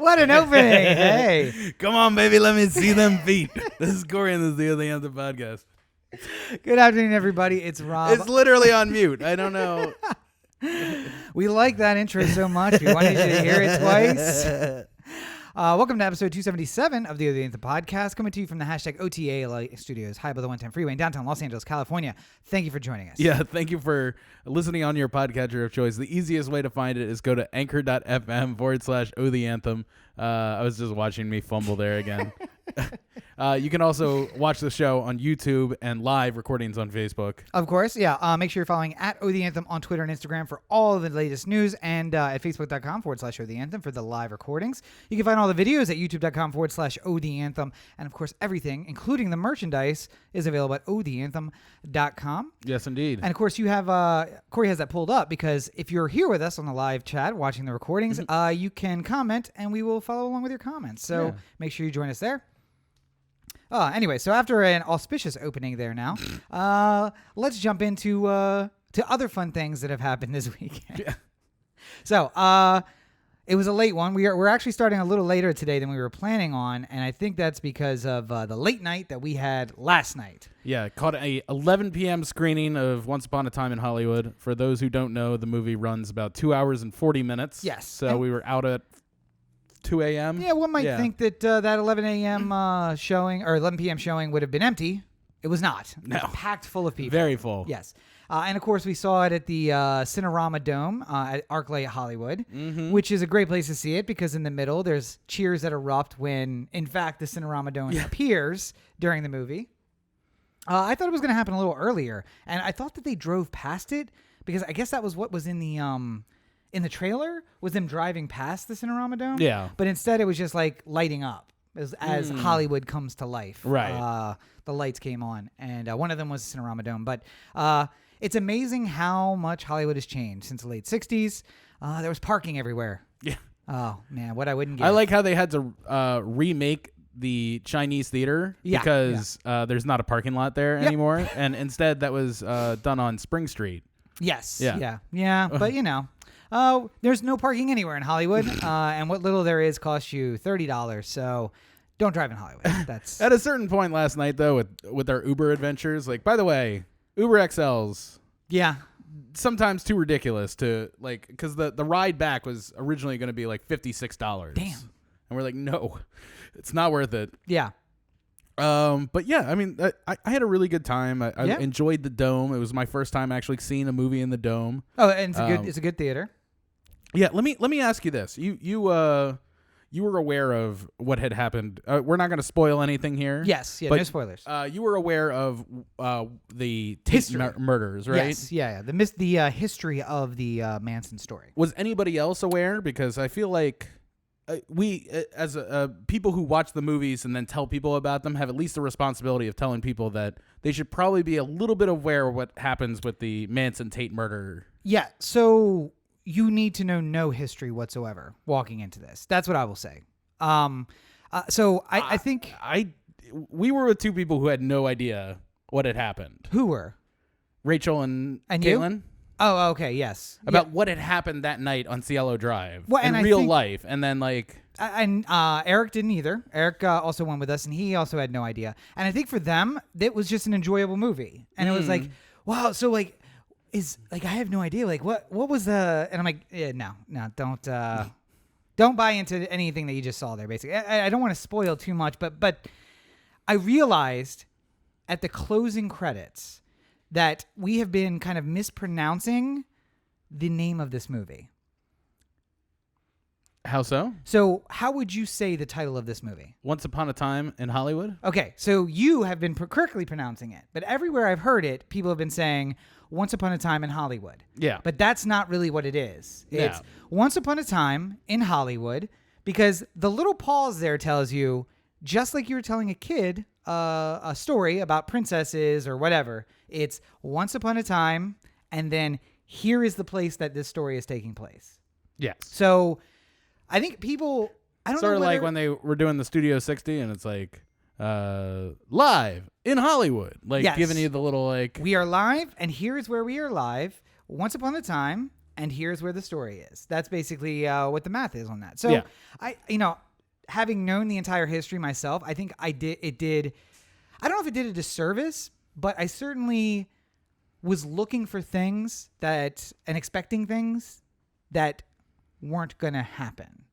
What an opening. Hey. Come on, baby. Let me see them feet. This is Corey and this is the O The Anthem podcast. Good afternoon, everybody. It's Rob. It's literally on mute. I don't know. We like that intro so much. We wanted you to hear it twice. Welcome to episode 277 of the O The Anthem podcast, coming to you from the hashtag OTA studios, high above the 110 freeway in downtown Los Angeles, California. Thank you for joining us. Yeah, thank you for listening on your podcatcher of choice. The easiest way to find it is go to anchor.fm/O The Anthem. I was just watching me fumble there again. You can also watch the show on YouTube and live recordings on Facebook. Of course, yeah. Make sure you're following at O The Anthem on Twitter and Instagram for all of the latest news, and at facebook.com/O The Anthem for the live recordings. You can find all the videos at youtube.com/O The Anthem, and of course, everything, including the merchandise, is available at otheanthem.com. Yes, indeed. And of course, you have Corey has that pulled up because if you're here with us on the live chat watching the recordings, you can comment, and we will follow along with your comments. So make sure you join us there. Anyway, so after an auspicious opening there now, let's jump into to other fun things that have happened this weekend. Yeah. So it was a late one. We're actually starting a little later today than we were planning on, and I think that's because of the late night that we had last night. Yeah, caught a 11 p.m. screening of Once Upon a Time in Hollywood. For those who don't know, the movie runs about 2 hours and 40 minutes. Yes. So we were out at 2 a.m. Yeah, one might think that that 11 a.m. showing or 11 p.m. showing would have been empty. It was not. No. It was packed full of people. Very full. Yes. And, of course, we saw it at the Cinerama Dome at ArcLight Hollywood, which is a great place to see it because in the middle there's cheers that erupt when, in fact, the Cinerama Dome appears during the movie. I thought it was going to happen a little earlier, and I thought that they drove past it because I guess that was what was in the trailer, was them driving past the Cinerama Dome. Yeah. But instead it was just like lighting up as Hollywood comes to life. Right. The lights came on, and one of them was the Cinerama Dome. But it's amazing how much Hollywood has changed since the late 60s. There was parking everywhere. Yeah. Oh, man, what I wouldn't get. I like how they had to remake the Chinese theater because there's not a parking lot there anymore. And instead that was done on Spring Street. Yes. Yeah. Yeah. But, you know. There's no parking anywhere in Hollywood, and what little there is costs you $30. So don't drive in Hollywood. That's At a certain point last night, though, with our Uber adventures, like, by the way, Uber XLs, sometimes too ridiculous to, like, because the ride back was originally going to be like $56. Damn. And we're like, no, it's not worth it. Yeah. But yeah, I mean, I had a really good time. I enjoyed the Dome. It was my first time actually seeing a movie in the Dome. Oh, and it's a good theater. Yeah, let me ask you this. You were aware of what had happened. We're not going to spoil anything here. Yes, but, no spoilers. You were aware of the Tate murders, right? Yes, yeah. The history of the Manson story. Was anybody else aware? Because I feel like we, as people who watch the movies and then tell people about them, have at least the responsibility of telling people that they should probably be a little bit aware of what happens with the Manson Tate murder. Yeah, so you need to know no history whatsoever walking into this. That's what I will say. So I think we were with two people who had no idea what had happened. Who were? Rachel and Caitlin? You? Oh, okay, yes. About what had happened that night on Cielo Drive in real life. And then like... And Eric didn't either. Eric also went with us, and he also had no idea. And I think for them, it was just an enjoyable movie. And it was like, wow, so like... I have no idea. Like, what was the... And I'm like, no, don't buy into anything that you just saw there, basically. I don't want to spoil too much, but I realized at the closing credits that we have been kind of mispronouncing the name of this movie. How so? So how would you say the title of this movie? Once Upon a Time in Hollywood? Okay, so you have been correctly pronouncing it, but everywhere I've heard it, people have been saying Once Upon a Time in Hollywood. Yeah. But that's not really what it is. It's Once Upon a Time in Hollywood, because the little pause there tells you, just like you were telling a kid a story about princesses or whatever, it's Once Upon a Time, and then here is the place that this story is taking place. Yes. So I think people... I don't know sort of like when they were doing the Studio 60 and it's like live in Hollywood, like giving you the little like we are live and here is where we are live. Once upon a time and here's where the story is. That's basically what the math is on that. So Yeah. having known the entire history myself, I think I don't know if it did a disservice, but I certainly was looking for things and expecting things that weren't going to happen.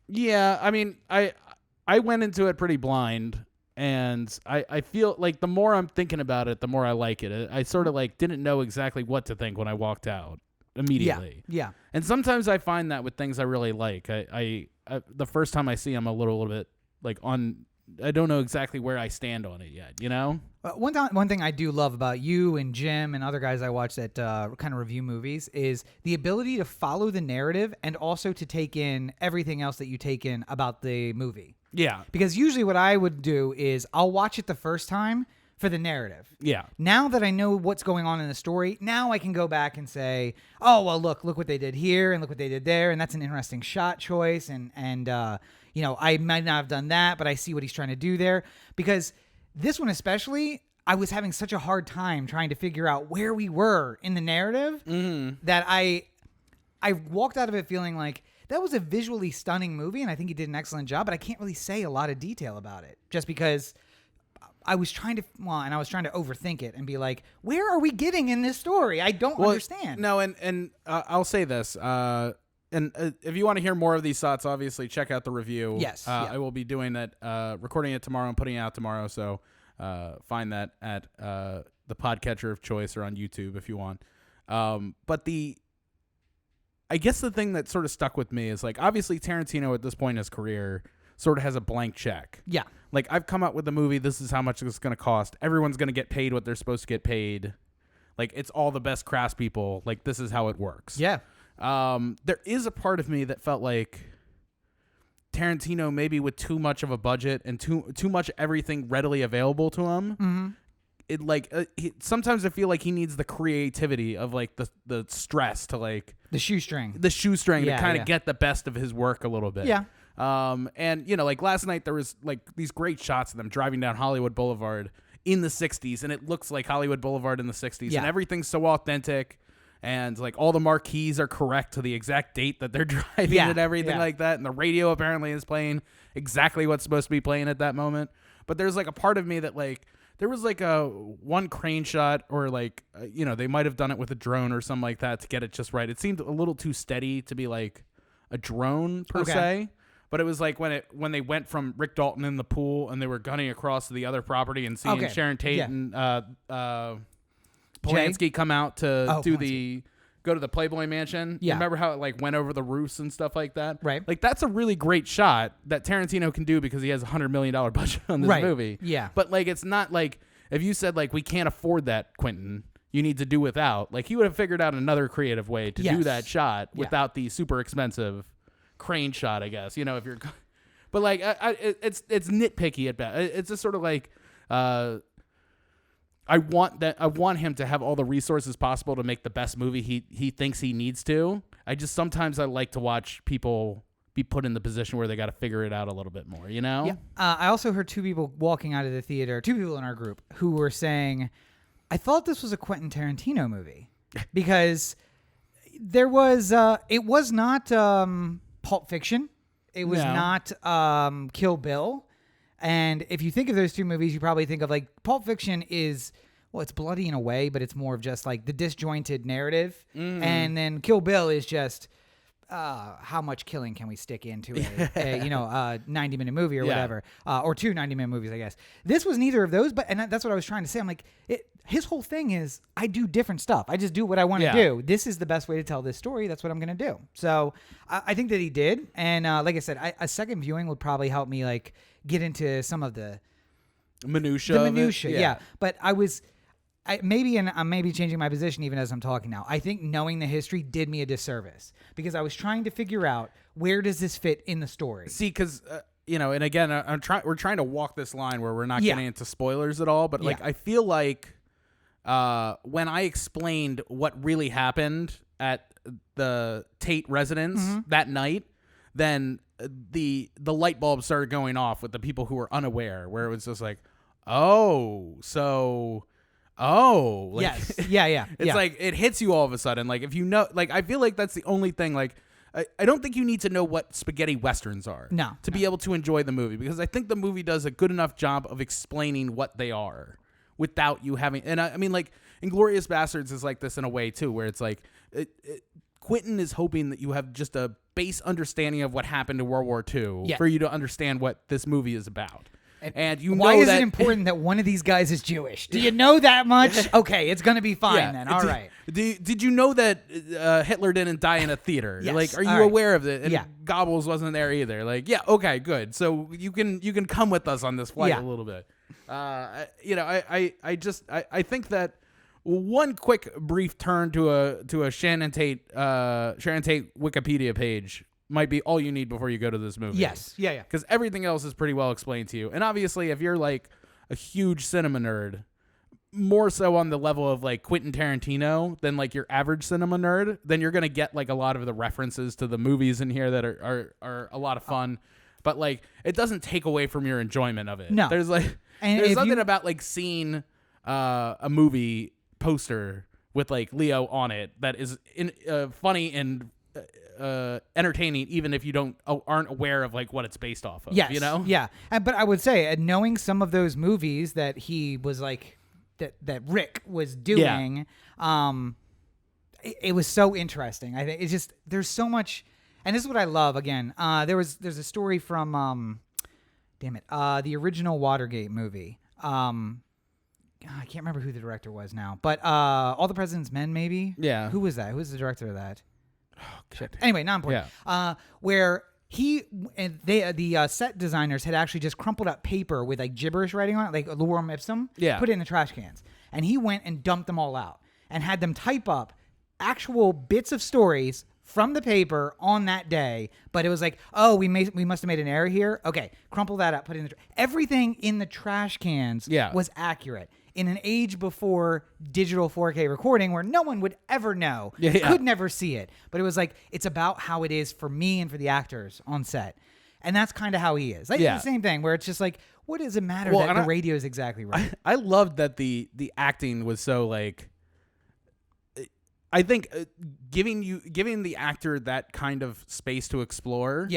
Yeah, I mean, I went into it pretty blind, and I feel like the more I'm thinking about it, the more I like it. I sort of like didn't know exactly what to think when I walked out immediately. Yeah. And sometimes I find that with things I really like. I the first time I see them, a little bit like I don't know exactly where I stand on it yet, you know? One thing I do love about you and Jim and other guys I watch that kind of review movies is the ability to follow the narrative and also to take in everything else that you take in about the movie. Yeah. Because usually what I would do is I'll watch it the first time for the narrative. Yeah. Now that I know what's going on in the story, now I can go back and say, oh, well, look what they did here and look what they did there. And that's an interesting shot choice. And I might not have done that, but I see what he's trying to do there. Because this one especially, I was having such a hard time trying to figure out where we were in the narrative that I walked out of it feeling like that was a visually stunning movie, and I think he did an excellent job, but I can't really say a lot of detail about it just because I was trying to overthink it and be like, where are we getting in this story? I don't understand. No, and I'll say this. And if you want to hear more of these thoughts, obviously check out the review. Yes. I will be doing that, recording it tomorrow and putting it out tomorrow. So find that at the podcatcher of choice or on YouTube if you want. But I guess the thing that sort of stuck with me is like, obviously Tarantino at this point in his career sort of has a blank check. Yeah. Like, I've come up with a movie. This is how much it's going to cost. Everyone's going to get paid what they're supposed to get paid. Like, it's all the best craftspeople. Like, this is how it works. Yeah. There is a part of me that felt like Tarantino, maybe with too much of a budget and too much everything readily available to him. Mm-hmm. It like sometimes I feel like he needs the creativity of like the stress to like the shoestring to kind of get the best of his work a little bit. Yeah. And like last night there was like these great shots of them driving down Hollywood Boulevard in the 60s, and it looks like Hollywood Boulevard in the 60s, and everything's so authentic, and like all the marquees are correct to the exact date that they're driving and everything like that, and the radio apparently is playing exactly what's supposed to be playing at that moment. But there's like a part of me that like there was like a one crane shot or like they might have done it with a drone or something like that to get it just right. It seemed a little too steady to be like a drone per se. But it was like when they went from Rick Dalton in the pool and they were gunning across to the other property and seeing Sharon Tate and Polanski come out to go to the Playboy Mansion. Yeah. Remember how it like went over the roofs and stuff like that? Right. Like that's a really great shot that Tarantino can do because he has $100 million budget on this movie. Yeah. But like it's not like if you said like we can't afford that, Quentin, you need to do without. Like he would have figured out another creative way to do that shot without the super expensive crane shot, I guess. If you're, but like it's nitpicky at best. It's just sort of like I want him to have all the resources possible to make the best movie he thinks he needs to. Sometimes I like to watch people be put in the position where they got to figure it out a little bit more, Yeah. I also heard two people walking out of the theater, two people in our group who were saying, I thought this was a Quentin Tarantino movie because there was it was not Pulp Fiction. It was not Kill Bill. And if you think of those two movies, you probably think of like Pulp Fiction is, well, it's bloody in a way, but it's more of just like the disjointed narrative. And then Kill Bill is just how much killing can we stick into a 90-minute movie or whatever, or two 90-minute movies, I guess. This was neither of those, and that's what I was trying to say. I'm like, his whole thing is I do different stuff. I just do what I want to do. This is the best way to tell this story. That's what I'm going to do. So I think that he did. And like I said, a second viewing would probably help me like get into some of the minutia. Yeah. But I'm maybe changing my position even as I'm talking now. I think knowing the history did me a disservice because I was trying to figure out where does this fit in the story. See, because and again, we're trying to walk this line where we're not getting into spoilers at all. But like, I feel like when I explained what really happened at the Tate residence that night, then the light bulb started going off with the people who were unaware, where it was just like, oh, so Oh, like, yes. Yeah. It's like it hits you all of a sudden. Like if you know, like I feel like that's the only thing. Like I don't think you need to know what spaghetti westerns are to be able to enjoy the movie, because I think the movie does a good enough job of explaining what they are without you having. And I mean, like Inglourious Bastards is like this in a way too, where it's like Quentin is hoping that you have just a base understanding of what happened in World War II for you to understand what this movie is about. And you why know is that it important that one of these guys is Jewish? Do you know that much? Okay, it's gonna be fine then. All right. Did you know that Hitler didn't die in a theater? Yes. Like, are you aware of it? And Goebbels wasn't there either. Like, yeah, okay, good. So you can come with us on this flight a little bit. I think that one quick brief turn to a Sharon Tate Wikipedia page might be all you need before you go to this movie. Yes. Yeah. Because everything else is pretty well explained to you. And obviously, if you're like a huge cinema nerd, more so on the level of like Quentin Tarantino than like your average cinema nerd, then you're going to get like a lot of the references to the movies in here that are a lot of fun. But like, it doesn't take away from your enjoyment of it. No. There's like, there's something about like seeing a movie poster with like Leo on it that is funny and entertaining, even if you aren't aware of like what it's based off of. Yes. You know? Yeah. But I would say, knowing some of those movies that he was like that Rick was doing, it was so interesting. I think it's just there's so much, and this is what I love. Again, there's a story from the original Watergate movie. I can't remember who the director was now, but All the President's Men, maybe. Yeah. Who was that? Who was the director of that? Oh, shit. Anyway, not important. Yeah. Where the set designers had actually just crumpled up paper with like gibberish writing on it, like lorem ipsum. Yeah. Put it in the trash cans, and he went and dumped them all out and had them type up actual bits of stories from the paper on that day. But it was like, oh, we must have made an error here. Okay, crumple that up, put it in everything in the trash cans. Was accurate. In an age before digital 4K recording where no one would ever know, could never see it. But it was like, it's about how it is for me and for the actors on set. And that's kind of how he is. Like the same thing where it's just like, what does it matter that the radio is exactly right? I loved that the acting was so like, I think giving the actor that kind of space to explore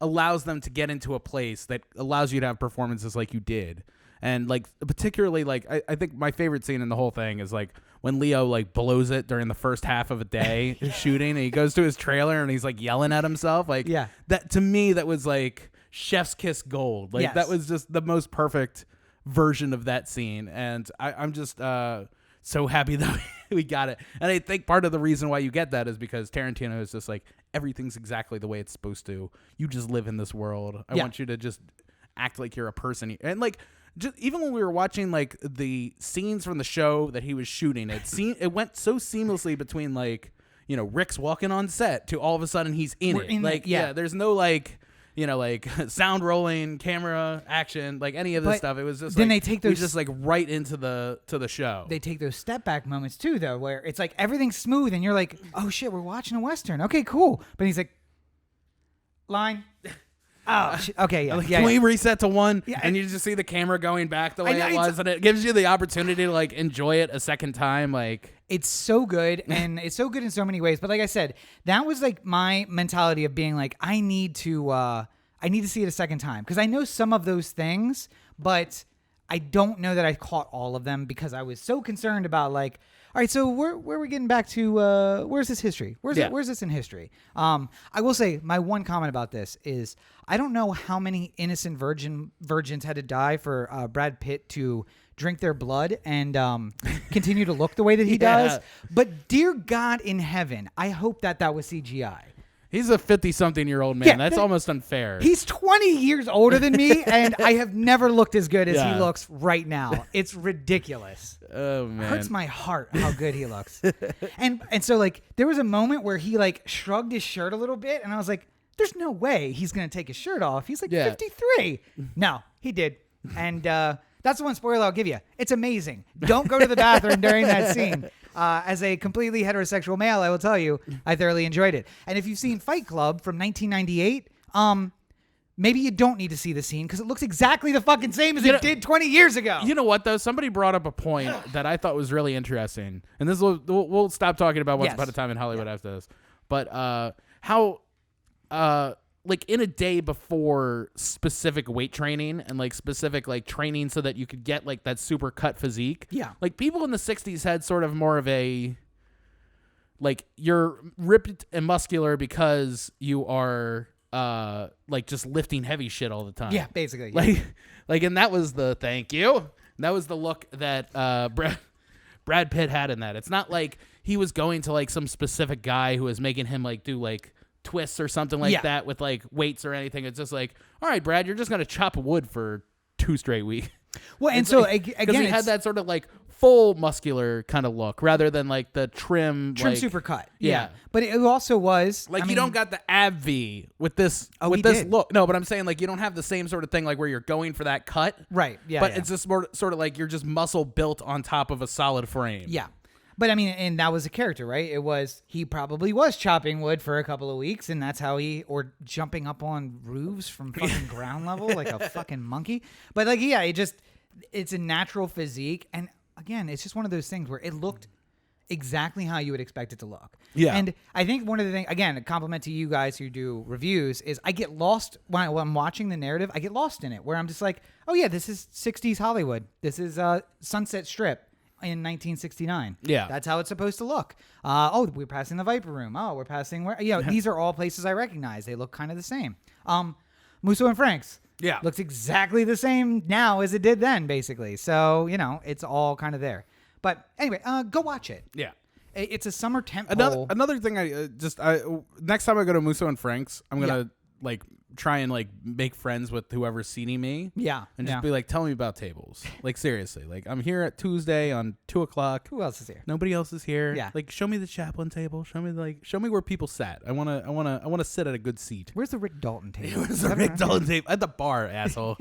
allows them to get into a place that allows you to have performances like you did. And like particularly like I think my favorite scene in the whole thing is like when Leo like blows it during the first half of a day shooting, and he goes to his trailer and he's like yelling at himself. Like that to me, that was like chef's kiss gold. Like that was just the most perfect version of that scene. And I'm just so happy that we got it. And I think part of the reason why you get that is because Tarantino is just like, everything's exactly the way it's supposed to. You just live in this world. I want you to just act like you're a person. And like, just even when we were watching like the scenes from the show that he was shooting, it went so seamlessly between like, you know, Rick's walking on set to all of a sudden he's in it. Like, there's no like, you know, like sound rolling, camera, action, like any of this stuff. It was just then like, they take those just like right into the show. They take those step back moments too, though, where it's like everything's smooth and you're like, oh shit, we're watching a Western. Okay, cool. But he's like, line. Oh, shit. Okay, yeah. Can we reset to one? Yeah, and you just see the camera going back the way it was, and it gives you the opportunity to like enjoy it a second time. Like, it's so good, and it's so good in so many ways. But like I said, that was like my mentality of being like, I need to see it a second time because I know some of those things, but I don't know that I caught all of them because I was so concerned about like, all right, so where are we getting back to? Where's this history? Where's this in history? I will say my one comment about this is I don't know how many innocent virgins had to die for Brad Pitt to drink their blood and continue to look the way that he does. But dear God in heaven, I hope that was CGI. He's a 50-something-year-old man. That's almost unfair. He's 20 years older than me, and I have never looked as good as he looks right now. It's ridiculous. Oh, man. It hurts my heart how good he looks. and so, like, there was a moment where he, like, shrugged his shirt a little bit, and I was like, there's no way he's going to take his shirt off. He's, like, 53. No, he did. And that's the one spoiler I'll give you. It's amazing. Don't go to the bathroom during that scene. As a completely heterosexual male, I will tell you, I thoroughly enjoyed it. And if you've seen Fight Club from 1998, maybe you don't need to see the scene because it looks exactly the fucking same as it did 20 years ago. You know what, though? Somebody brought up a point that I thought was really interesting. And this we'll stop talking about Once Upon a Time in Hollywood after this. But how, like, in a day before specific weight training and, like, specific, like, training so that you could get, like, that super cut physique. Yeah. Like, people in the 60s had sort of more of a, like, you're ripped and muscular because you are... like just lifting heavy shit all the time. Yeah, basically. Yeah. Like, and that was the thank you. And that was the look that Brad Pitt had in that. It's not like he was going to like some specific guy who was making him like do like twists or something like that with like weights or anything. It's just like, all right, Brad, you're just gonna chop wood for 2 straight weeks. Well, and it's so like, again, he had that sort of like full muscular kind of look rather than like the trim like, supercut. Yeah. But it also was like, I you mean, don't got the ab V with this did. look. No, but I'm saying like you don't have the same sort of thing like where you're going for that cut. Right. Yeah. But it's just more sort of like you're just muscle built on top of a solid frame. Yeah. But I mean, and that was a character, right? He probably was chopping wood for a couple of weeks, and that's how or jumping up on roofs from fucking ground level like a fucking monkey. But like, yeah, it's a natural physique. And again, it's just one of those things where it looked exactly how you would expect it to look. Yeah. And I think one of the things, again, a compliment to you guys who do reviews, is I get lost when I'm watching the narrative. I get lost in it where I'm just like, oh yeah, this is 60s Hollywood. This is Sunset Strip in 1969. Yeah. That's how it's supposed to look. We're passing the Viper Room. Oh, we're passing where, these are all places I recognize. They look kind of the same. Musso and Frank's. Yeah. Looks exactly the same now as it did then, basically. So, it's all kind of there. But anyway, go watch it. Yeah. It's a summer tempo. Another thing next time I go to Musso and Frank's, I'm going to like try and like make friends with whoever's seating me. Yeah. And just be like, tell me about tables. Like, seriously. Like, I'm here at Tuesday on 2:00. Who else is here? Nobody else is here. Yeah. Like, show me the Chaplin table. Show me where people sat. I wanna sit at a good seat. Where's the Rick Dalton table? Where's the Rick Dalton table? At the bar, asshole.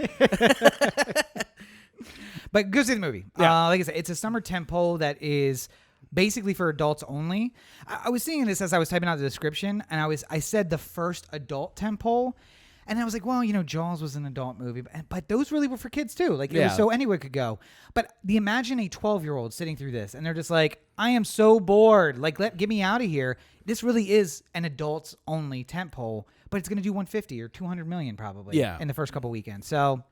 But go see the movie. Yeah. Like I said, it's a summer tempo that is basically for adults only. I was seeing this as I was typing out the description, and I said the first adult tempo, and I was like, well, Jaws was an adult movie, but those really were for kids too. Like, it was so anywhere could go. But imagine a 12-year-old sitting through this, and they're just like, I am so bored. Like, get me out of here. This really is an adults only tempo, but it's going to do 150 or 200 million probably in the first couple weekends. So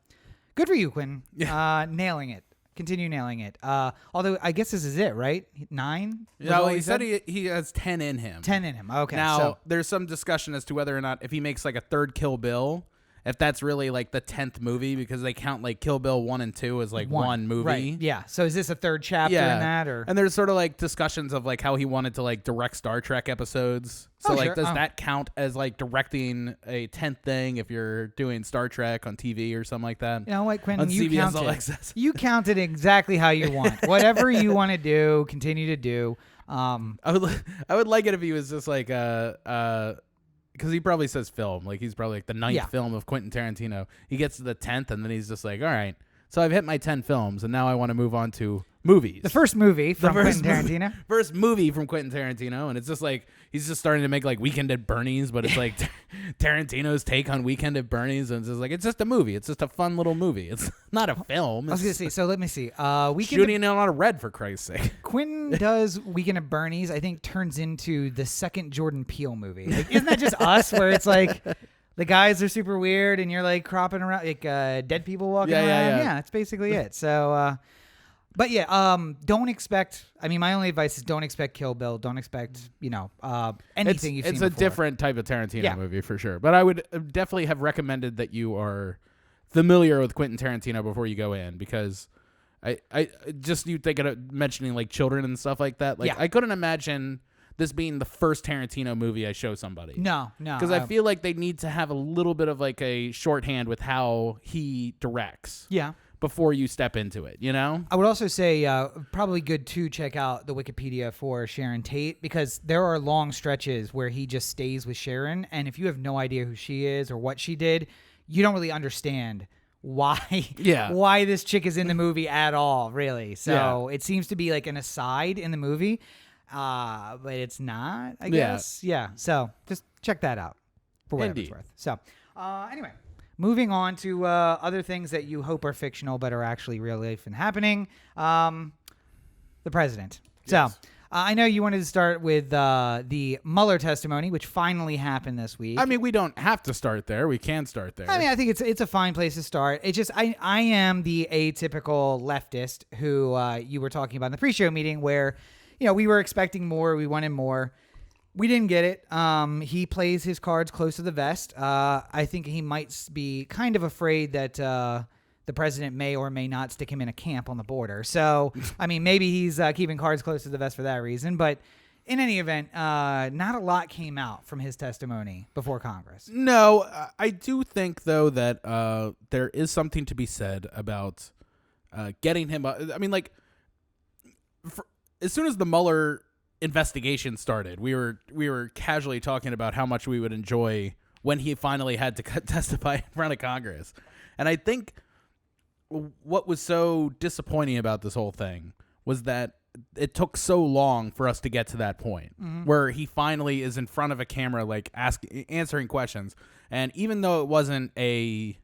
good for you, Quinn. Yeah. Nailing it. Continue nailing it. Although I guess this is it, right? 9? No, he said he has 10 in him. 10 in him. Okay. Now, there's some discussion as to whether or not if he makes like a third Kill Bill, if that's really like the 10th movie, because they count like Kill Bill 1 and 2 as like one movie. Right. Yeah. So is this a third chapter in that, or? And there's sort of like discussions of like how he wanted to like direct Star Trek episodes. So does that count as like directing a 10th thing if you're doing Star Trek on TV or something like that? You know what, Quinn? On You CBS count All it. Access. You count it exactly how you want. Whatever you want to do, continue to do. I would like it if he was just like because he probably says film, like he's probably like the 9th film of Quentin Tarantino. He gets to the 10th and then he's just like, all right, so I've hit my 10 films and now I want to move on to movies. The first movie from Quentin Tarantino. First movie from Quentin Tarantino, and it's just like he's just starting to make like Weekend at Bernie's, but it's like Tarantino's take on Weekend at Bernie's, and it's just like it's just a movie. It's just a fun little movie. It's not a film. I was gonna say. So let me see. Shooting in a lot of red, for Christ's sake. Quentin does Weekend at Bernie's. I think turns into the second Jordan Peele movie. Like, isn't that just us? Where it's like the guys are super weird, and you're like cropping around like dead people walking around. Yeah, that's basically it. So. But yeah, don't expect. I mean, my only advice is don't expect Kill Bill. Don't expect anything you've seen It's a before. different type of Tarantino movie for sure. But I would definitely have recommended that you are familiar with Quentin Tarantino before you go in, because I just you think of mentioning like children and stuff like that. Like I couldn't imagine this being the first Tarantino movie I show somebody. No. Because I feel like they need to have a little bit of like a shorthand with how he directs. Yeah. Before you step into it, I would also say probably good to check out the Wikipedia for Sharon Tate, because there are long stretches where he just stays with Sharon, and if you have no idea who she is or what she did, you don't really understand why this chick is in the movie at all, really. So it seems to be like an aside in the movie, but it's not, I guess. Yeah. So just check that out for what it's worth. So anyway. moving on to other things that you hope are fictional but are actually real life and happening. The president. Yes. So I know you wanted to start with the Muller testimony, which finally happened this week. I mean, we don't have to start there. We can start there. I mean, I think it's a fine place to start. It just I am the atypical leftist who you were talking about in the pre-show meeting, where we were expecting more, we wanted more. We didn't get it. He plays his cards close to the vest. I think he might be kind of afraid that the president may or may not stick him in a camp on the border. So, I mean, maybe he's keeping cards close to the vest for that reason. But in any event, not a lot came out from his testimony before Congress. No, I do think, though, that there is something to be said about getting him. I mean, like, as soon as the Mueller investigation started, we were casually talking about how much we would enjoy when he finally had to testify in front of Congress. And I think what was so disappointing about this whole thing was that it took so long for us to get to that point where he finally is in front of a camera, like answering questions. And even though it wasn't it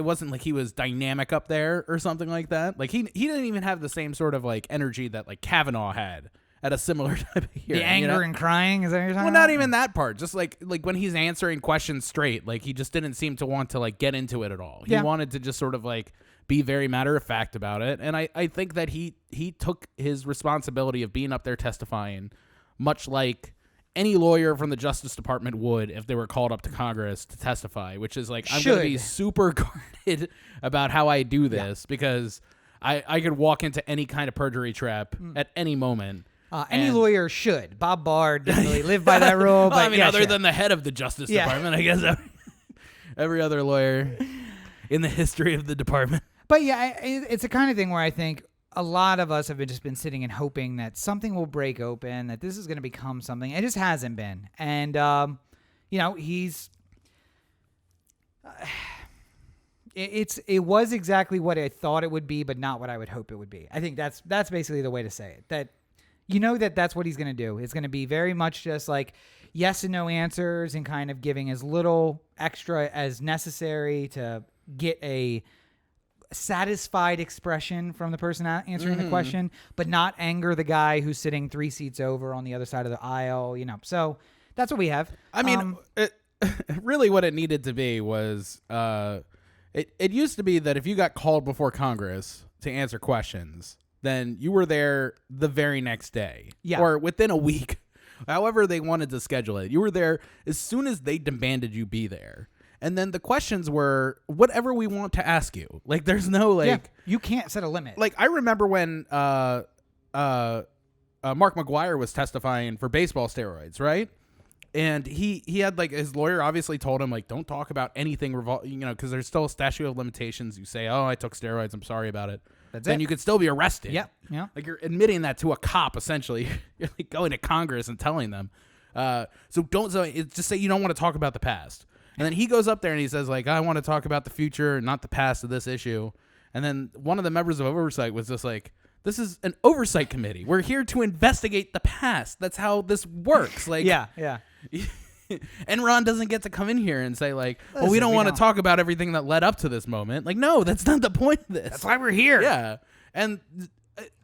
wasn't like he was dynamic up there or something like that. Like he didn't even have the same sort of like energy that like Kavanaugh had at a similar type of hearing. The anger and crying, is that what you're talking Well, about? not even that part. Just like when he's answering questions straight, like he just didn't seem to want to like get into it at all. He wanted to just sort of like be very matter of fact about it. And I think that he took his responsibility of being up there testifying much like any lawyer from the Justice Department would if they were called up to Congress to testify, which is like, I'm going to be super guarded about how I do this because I could walk into any kind of perjury trap at any moment. Any lawyer should. Bob Barr didn't really live by that rule. But I mean, other than the head of the Justice Department, I guess every other lawyer in the history of the department. But yeah, it's the kind of thing where I think a lot of us have just been sitting and hoping that something will break open, that this is going to become something. It just hasn't been. And, he's... It was exactly what I thought it would be, but not what I would hope it would be. I think that's basically the way to say it. That that's what he's going to do. It's going to be very much just like yes and no answers and kind of giving as little extra as necessary to get a satisfied expression from the person answering the question, but not anger the guy who's sitting 3 seats over on the other side of the aisle, So that's what we have. I mean, really what it needed to be was it used to be that if you got called before Congress to answer questions, then you were there the very next day or within a week, however they wanted to schedule it. You were there as soon as they demanded you be there. And then the questions were whatever we want to ask you. Like, there's no, like... you can't set a limit. Like, I remember when Mark McGuire was testifying for baseball steroids, right? And he had, like, his lawyer obviously told him, like, don't talk about anything, because there's still a statute of limitations. You say, oh, I took steroids, I'm sorry about it. Then you could still be arrested. Yeah. Like, you're admitting that to a cop, essentially. You're, like, going to Congress and telling them. Just say you don't want to talk about the past. And then he goes up there and he says, like, I want to talk about the future, not the past of this issue. And then one of the members of oversight was just like, this is an oversight committee. We're here to investigate the past. That's how this works. Like, yeah. Enron doesn't get to come in here and say, like, well, we don't want to talk about everything that led up to this moment. Like, no, that's not the point of this. That's why we're here. Yeah. And,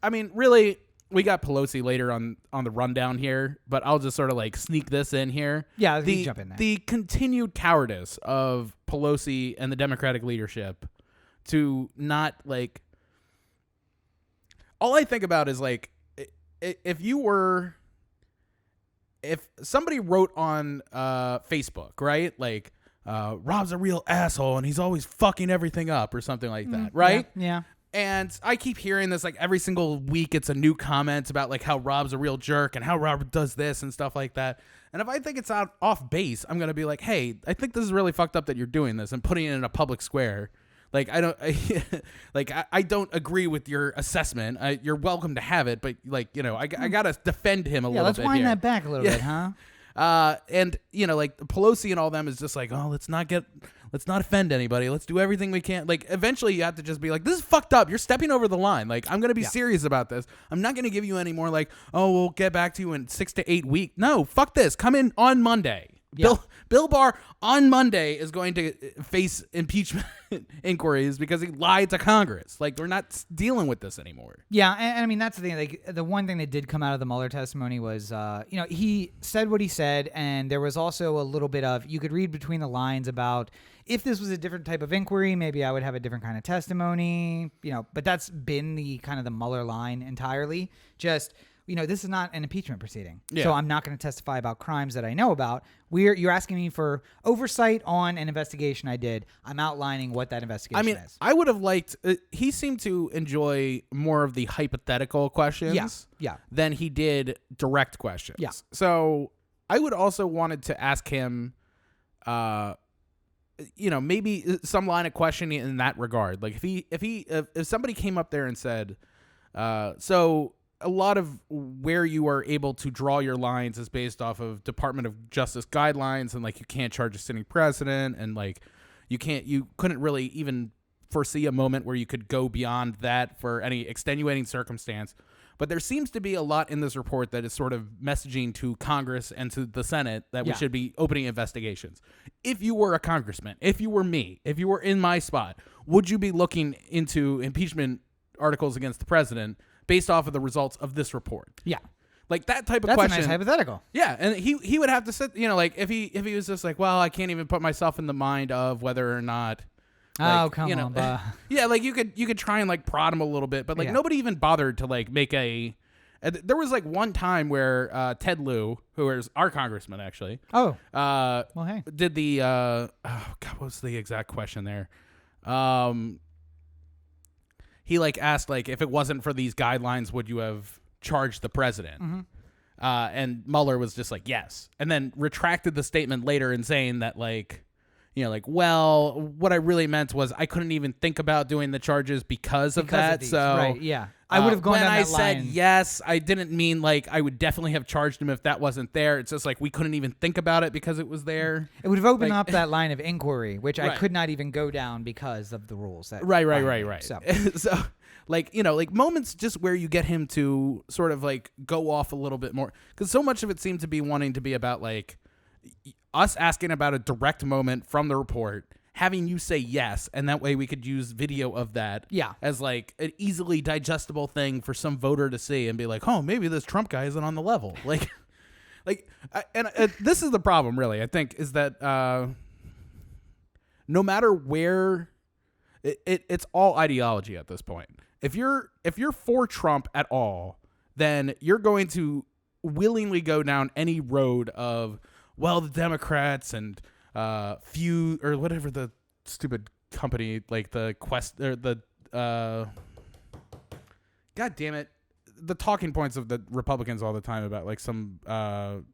I mean, really... We got Pelosi later on the rundown here, but I'll just sort of like sneak this in here. Yeah, you jump in there. The continued cowardice of Pelosi and the Democratic leadership to not like. All I think about is like, if somebody wrote on Facebook, right? Like, Rob's a real asshole and he's always fucking everything up or something like that, right? Yeah. And I keep hearing this like every single week. It's a new comment about like how Rob's a real jerk and how Rob does this and stuff like that. And if I think it's off base, I'm going to be like, hey, I think this is really fucked up that you're doing this and putting it in a public square. Like, I don't agree with your assessment. You're welcome to have it, but like, I got to defend him a little bit. Yeah, let's wind here. that back a little bit, huh? And like Pelosi and all them is just like, oh, let's not offend anybody. Let's do everything we can. Like, eventually you have to just be like, this is fucked up. You're stepping over the line. Like, I'm going to be serious about this. I'm not going to give you any more like, oh, we'll get back to you in 6 to 8 weeks. No, fuck this. Come in on Monday. Yeah. Bill Barr on Monday is going to face impeachment inquiries because he lied to Congress. Like, we're not dealing with this anymore. Yeah, and I mean, that's the thing. Like, the one thing that did come out of the Mueller testimony was, he said what he said, and there was also a little bit of, you could read between the lines about if this was a different type of inquiry, maybe I would have a different kind of testimony, but that's been the kind of the Mueller line entirely. Just, this is not an impeachment proceeding. Yeah. So I'm not going to testify about crimes that I know about. You're asking me for oversight on an investigation I did. I'm outlining what that investigation is. I would have liked, he seemed to enjoy more of the hypothetical questions than he did direct questions. Yeah. So I would also wanted to ask him, maybe some line of questioning in that regard. Like if somebody came up there and said, so a lot of where you are able to draw your lines is based off of Department of Justice guidelines, and like you can't charge a sitting president, and like you couldn't really even foresee a moment where you could go beyond that for any extenuating circumstance. But there seems to be a lot in this report that is sort of messaging to Congress and to the Senate that we should be opening investigations. If you were a congressman, if you were me, if you were in my spot, would you be looking into impeachment articles against the president based off of the results of this report? Yeah. Like that type of That's question. a nice hypothetical. Yeah, and he would have to sit, like if he was just like, well, I can't even put myself in the mind of whether or not. Like, come on, yeah, like you could try and like prod him a little bit, but like nobody even bothered to like make a. There was like one time where Ted Lieu, who is our congressman actually. Oh. Well, hey. Did the what was the exact question there? He like asked like if it wasn't for these guidelines, would you have charged the president? Mm-hmm. And Mueller was just like yes, and then retracted the statement later in saying that like. Well, what I really meant was I couldn't even think about doing the charges because of that. So, right, yeah. I would have gone down that line. When I said yes, I didn't mean like I would definitely have charged him if that wasn't there. It's just like we couldn't even think about it because it was there. It would have opened up that line of inquiry, which I could not even go down because of the rules. That Right. So, so like moments just where you get him to sort of like go off a little bit more, because so much of it seemed to be wanting to be about like us asking about a direct moment from the report, having you say yes, and that way we could use video of that as like an easily digestible thing for some voter to see and be like, oh, maybe this Trump guy isn't on the level. This is the problem, really, I think, is that no matter where it's all ideology at this point. If you're for Trump at all, then you're going to willingly go down any road of, well, the Democrats and few or whatever the stupid company, like the Quest or the God damn it, the talking points of the Republicans all the time about like some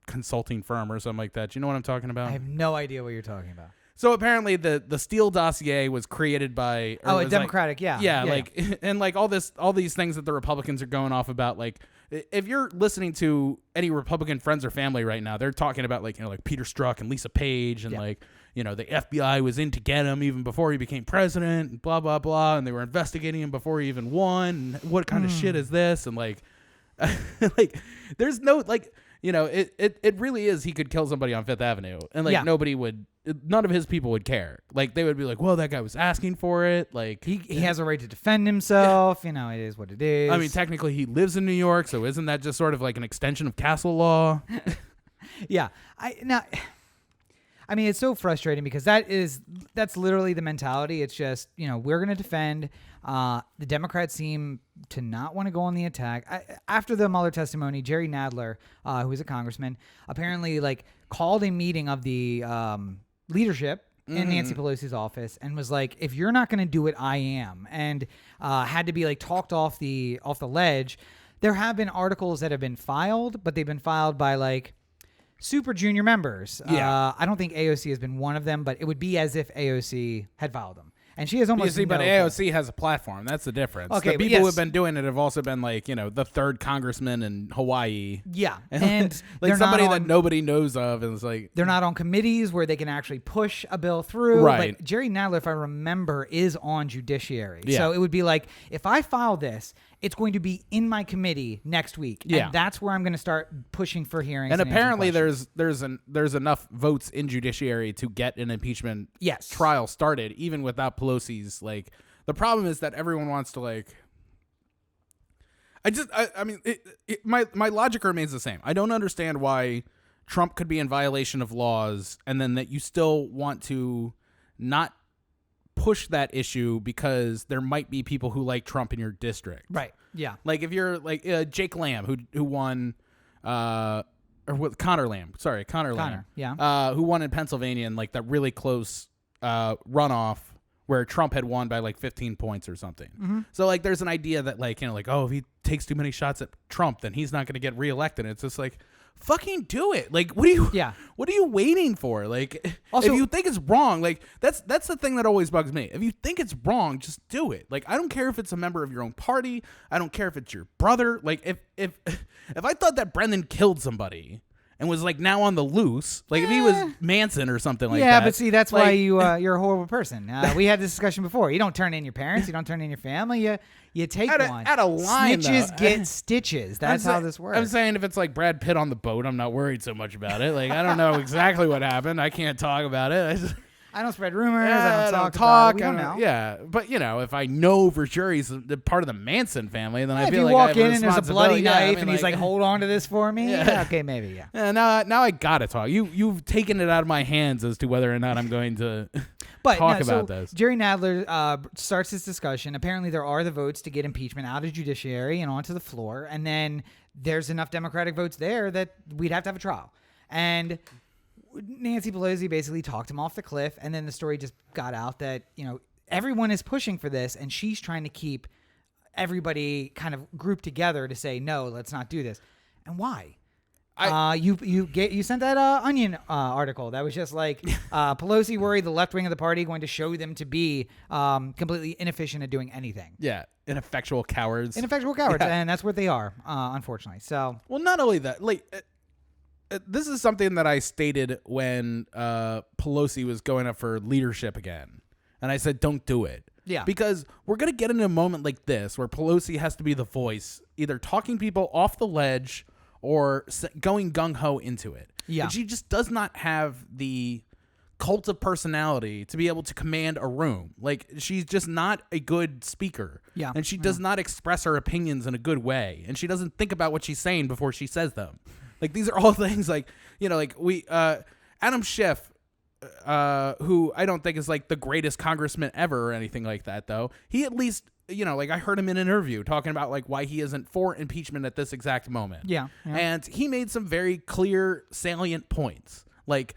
consulting firm or something like that. Do you know what I'm talking about? I have no idea what you're talking about. So apparently the Steele dossier was created by a Democratic, and like all these things that the Republicans are going off about, like if you're listening to any Republican friends or family right now, they're talking about like Peter Strzok and Lisa Page and the FBI was in to get him even before he became president and blah blah blah, and they were investigating him before he even won. And what kind of shit is this? And like like there's no like it really is, he could kill somebody on Fifth Avenue and like none of his people would care. Like they would be like, well, that guy was asking for it. Like he has a right to defend himself. It is what it is. I mean, technically he lives in New York, so isn't that just sort of like an extension of castle law? Yeah. I mean, it's so frustrating because that's literally the mentality. It's just, we're going to defend. The Democrats seem to not want to go on the attack. After the Mueller testimony, Jerry Nadler, who is a congressman, apparently like called a meeting of the leadership in Nancy Pelosi's office and was like, if you're not going to do it, I am. And had to be like talked off the ledge. There have been articles that have been filed, but they've been filed by like super junior members. I don't think AOC has been one of them, but it would be as if AOC had filed them. And she has almost but AOC has a platform. That's the difference. Okay, the people who have been doing it have also been like, the third congressman in Hawaii. Yeah. And like somebody that nobody knows of. And it's like, they're not on committees where they can actually push a bill through. Right. But Jerry Nadler, if I remember, is on judiciary. Yeah. So it would be like, if I file this it's going to be in my committee next week. Yeah. And that's where I'm going to start pushing for hearings. And apparently answering there's enough votes in judiciary to get an impeachment Yes. trial started, even without Pelosi's. Like, the problem is that everyone wants to, like, I mean, my logic remains the same. I don't understand why Trump could be in violation of laws and then that you still want to not push that issue because there might be people who like Trump in your district. Right. Yeah. Like if you're like Jake Lamb who won or what Connor Lamb. Sorry, Connor Lamb. Yeah. Who won in Pennsylvania in like that really close runoff where Trump had won by like 15 points or something. Mm-hmm. So like there's an idea that like, you know, like, oh, if he takes too many shots at Trump, then he's not going to get reelected. And it's just like, fucking do it. Like, what are you waiting for? Like, also, if you think it's wrong, like that's the thing that always bugs me. If you think it's wrong, just do it. Like, I don't care if it's a member of your own party. I don't care if it's your brother. Like, if I thought that Brendan killed somebody and was like now on the loose, like if he was Manson or something like that. Yeah, but see, that's like, why you're a horrible person. We had this discussion before. You don't turn in your parents. You don't turn in your family. You take one. At a line, snitches though. get stitches. That's how this works. I'm saying if it's like Brad Pitt on the boat, I'm not worried so much about it. Like, I don't know exactly what happened. I can't talk about it. I don't spread rumors. I I don't talk. talk about it. We don't know. Yeah, but you know, if I know for sure he's part of the Manson family, then I feel like if you walk I have in and there's a bloody responsibility. knife and he's like, "Hold on to this for me." Yeah, okay, maybe. Yeah. Now I gotta talk. You've taken it out of my hands as to whether or not I'm going to talk about this. Jerry Nadler starts this discussion. Apparently, there are the votes to get impeachment out of judiciary and onto the floor, and then there's enough Democratic votes there that we'd have to have a trial. And Nancy Pelosi basically talked him off the cliff, and then the story just got out that, you know, everyone is pushing for this, and she's trying to keep everybody kind of grouped together to say, no, let's not do this. And why? You sent that Onion article that was just like Pelosi worried the left wing of the party going to show them to be completely inefficient at doing anything. Yeah, ineffectual cowards. Yeah. And that's what they are, unfortunately. So, well, not only that, like. This is something that I stated when Pelosi was going up for leadership again. And I said, don't do it. Yeah. Because we're going to get in a moment like this where Pelosi has to be the voice, either talking people off the ledge or going gung-ho into it. Yeah. And she just does not have the cult of personality to be able to command a room. Like, she's just not a good speaker. Yeah. And she does not express her opinions in a good way. And she doesn't think about what she's saying before she says them. Like, these are all things like, you know, like Adam Schiff, who I don't think is like the greatest congressman ever or anything like that, though. He at least, you know, like I heard him in an interview talking about like why he isn't for impeachment at this exact moment. Yeah. And he made some very clear, salient points. Like,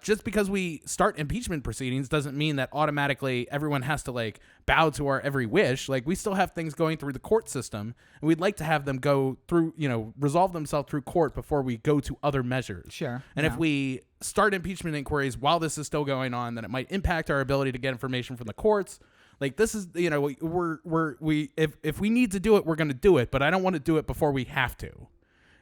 just because we start impeachment proceedings doesn't mean that automatically everyone has to like bow to our every wish. Like, we still have things going through the court system, and we'd like to have them go through, you know, resolve themselves through court before we go to other measures. Sure. And if we start impeachment inquiries while this is still going on, then it might impact our ability to get information from the courts. Like, this is, you know, if we need to do it, we're going to do it, but I don't want to do it before we have to.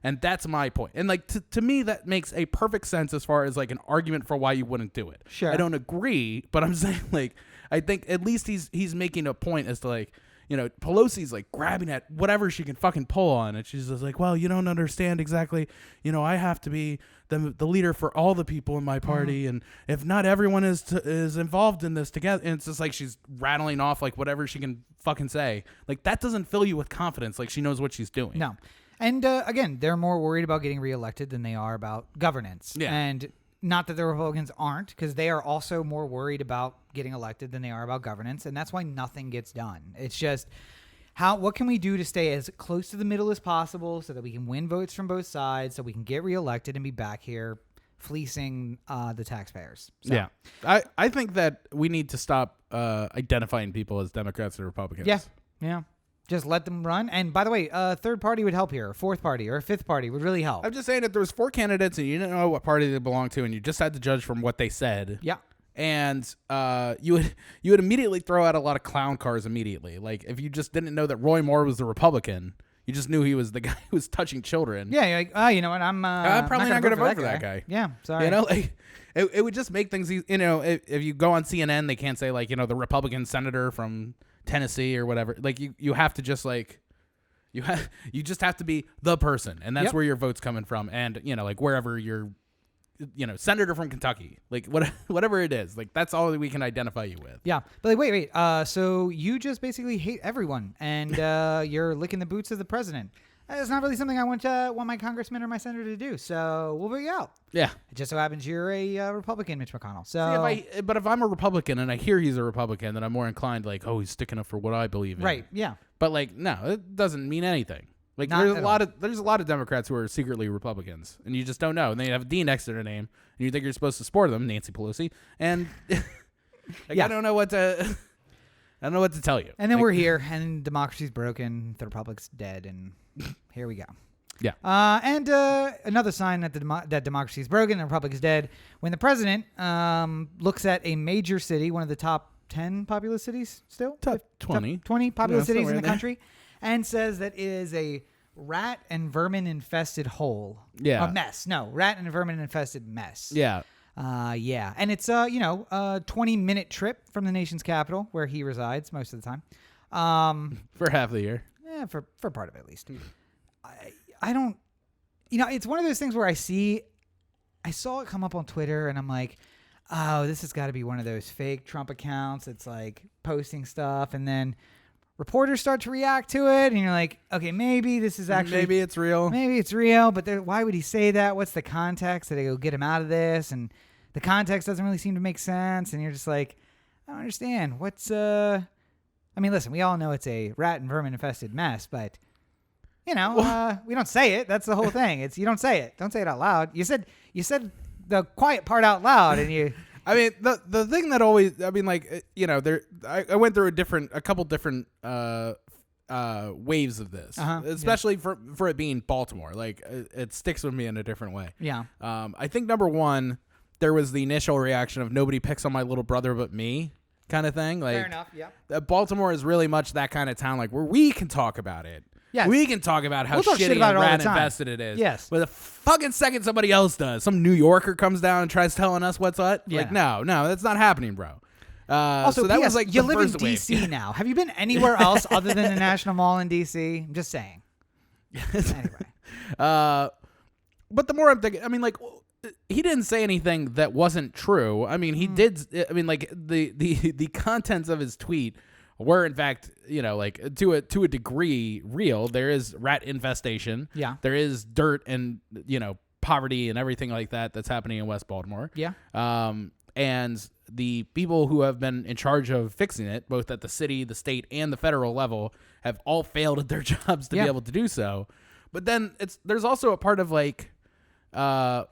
And that's my point. And like to me, that makes a perfect sense as far as like an argument for why you wouldn't do it. Sure. I don't agree, but I'm saying like I think at least he's making a point as to like, you know, Pelosi's like grabbing at whatever she can fucking pull on, and she's just like, well, you don't understand exactly. You know, I have to be the leader for all the people in my party, and if not everyone is involved in this together, and it's just like she's rattling off like whatever she can fucking say. Like, that doesn't fill you with confidence. Like, she knows what she's doing. No. And again, they're more worried about getting reelected than they are about governance. Yeah. And not that the Republicans aren't, because they are also more worried about getting elected than they are about governance. And that's why nothing gets done. It's just what can we do to stay as close to the middle as possible so that we can win votes from both sides, so we can get reelected and be back here fleecing the taxpayers. So. Yeah. I think that we need to stop identifying people as Democrats or Republicans. Yeah. Yeah. Just let them run. And by the way, a third party would help here. A fourth party or a fifth party would really help. I'm just saying that there was 4 candidates and you didn't know what party they belonged to, and you just had to judge from what they said. Yeah. And you would immediately throw out a lot of clown cars immediately. Like, if you just didn't know that Roy Moore was the Republican, you just knew he was the guy who was touching children. Yeah, you're like, you know what? I'm probably not going to vote for that guy. Yeah, sorry. You know, like it would just make things easy. You know, if you go on CNN, they can't say like, you know, the Republican senator from Tennessee or whatever. Like, you have to just like You just have to be the person, and that's Yep. where your vote's coming from. And like wherever you're, senator from Kentucky, like whatever it is, like that's all that we can identify you with. Yeah, but like, wait. So you just basically hate everyone, and you're licking the boots of the president. It's not really something I want my congressman or my senator to do. So we'll vote you out. Yeah. It just so happens you're a Republican, Mitch McConnell. So But if I'm a Republican and I hear he's a Republican, then I'm more inclined like, oh, he's sticking up for what I believe in. right, yeah. But like, no, it doesn't mean anything. Like Not there's at a lot of Democrats who are secretly Republicans, and you just don't know. And they have a D next to their name, and you think you're supposed to support them, Nancy Pelosi, and Yeah. I don't know what to tell you. And then we're here, and democracy's broken, the republic's dead, and here we go. Yeah. And another sign that that democracy is broken and the republic is dead, when the president looks at a major city, one of the top 10 populous cities still? Top 20. Top 20 populous cities in somewhere the in there. country, and says that it is a rat and vermin infested hole. Yeah. A mess. No, rat and vermin infested mess. Yeah. Yeah. And it's, a 20-minute trip from the nation's capital, where he resides most of the time. For half the year. Yeah, for part of it at least. I don't, it's one of those things where I saw it come up on Twitter, and I'm like, oh, this has got to be one of those fake Trump accounts that's like posting stuff, and then reporters start to react to it, and you're like, okay, maybe this is actually, Maybe it's real. but why would he say that? What's the context? Did they go get him out of this? And the context doesn't really seem to make sense, and you're just like, I don't understand. Listen, we all know it's a rat and vermin infested mess, but we don't say it. That's the whole thing. You don't say it. Don't say it out loud. You said the quiet part out loud, and you. I mean, the thing that always, I went through a couple different waves of this, especially for it being Baltimore. Like it sticks with me in a different way. Yeah. I think number one, there was the initial reaction of nobody picks on my little brother but me, kind of thing. Like, fair enough. Yeah. Baltimore is really much that kind of town, like where we can talk about it. Yes. We can talk about how We'll talk shit shitty about and it all the rat time. infested it is. Yes. But the fucking second somebody else does, some New Yorker comes down and tries telling us what's what. Yeah. Like, no, that's not happening, bro. Also, so that PS, was like you the live in first wave. DC now. Have you been anywhere else other than the National Mall in DC? I'm just saying. Anyway. But the more I'm thinking, he didn't say anything that wasn't true. I mean, he did. I mean, like the contents of his tweet were, in fact, to a degree real. There is rat infestation. Yeah. There is dirt and poverty and everything like that that's happening in West Baltimore. Yeah. And the people who have been in charge of fixing it, both at the city, the state, and the federal level, have all failed at their jobs to be able to do so. But then there's also a part of like if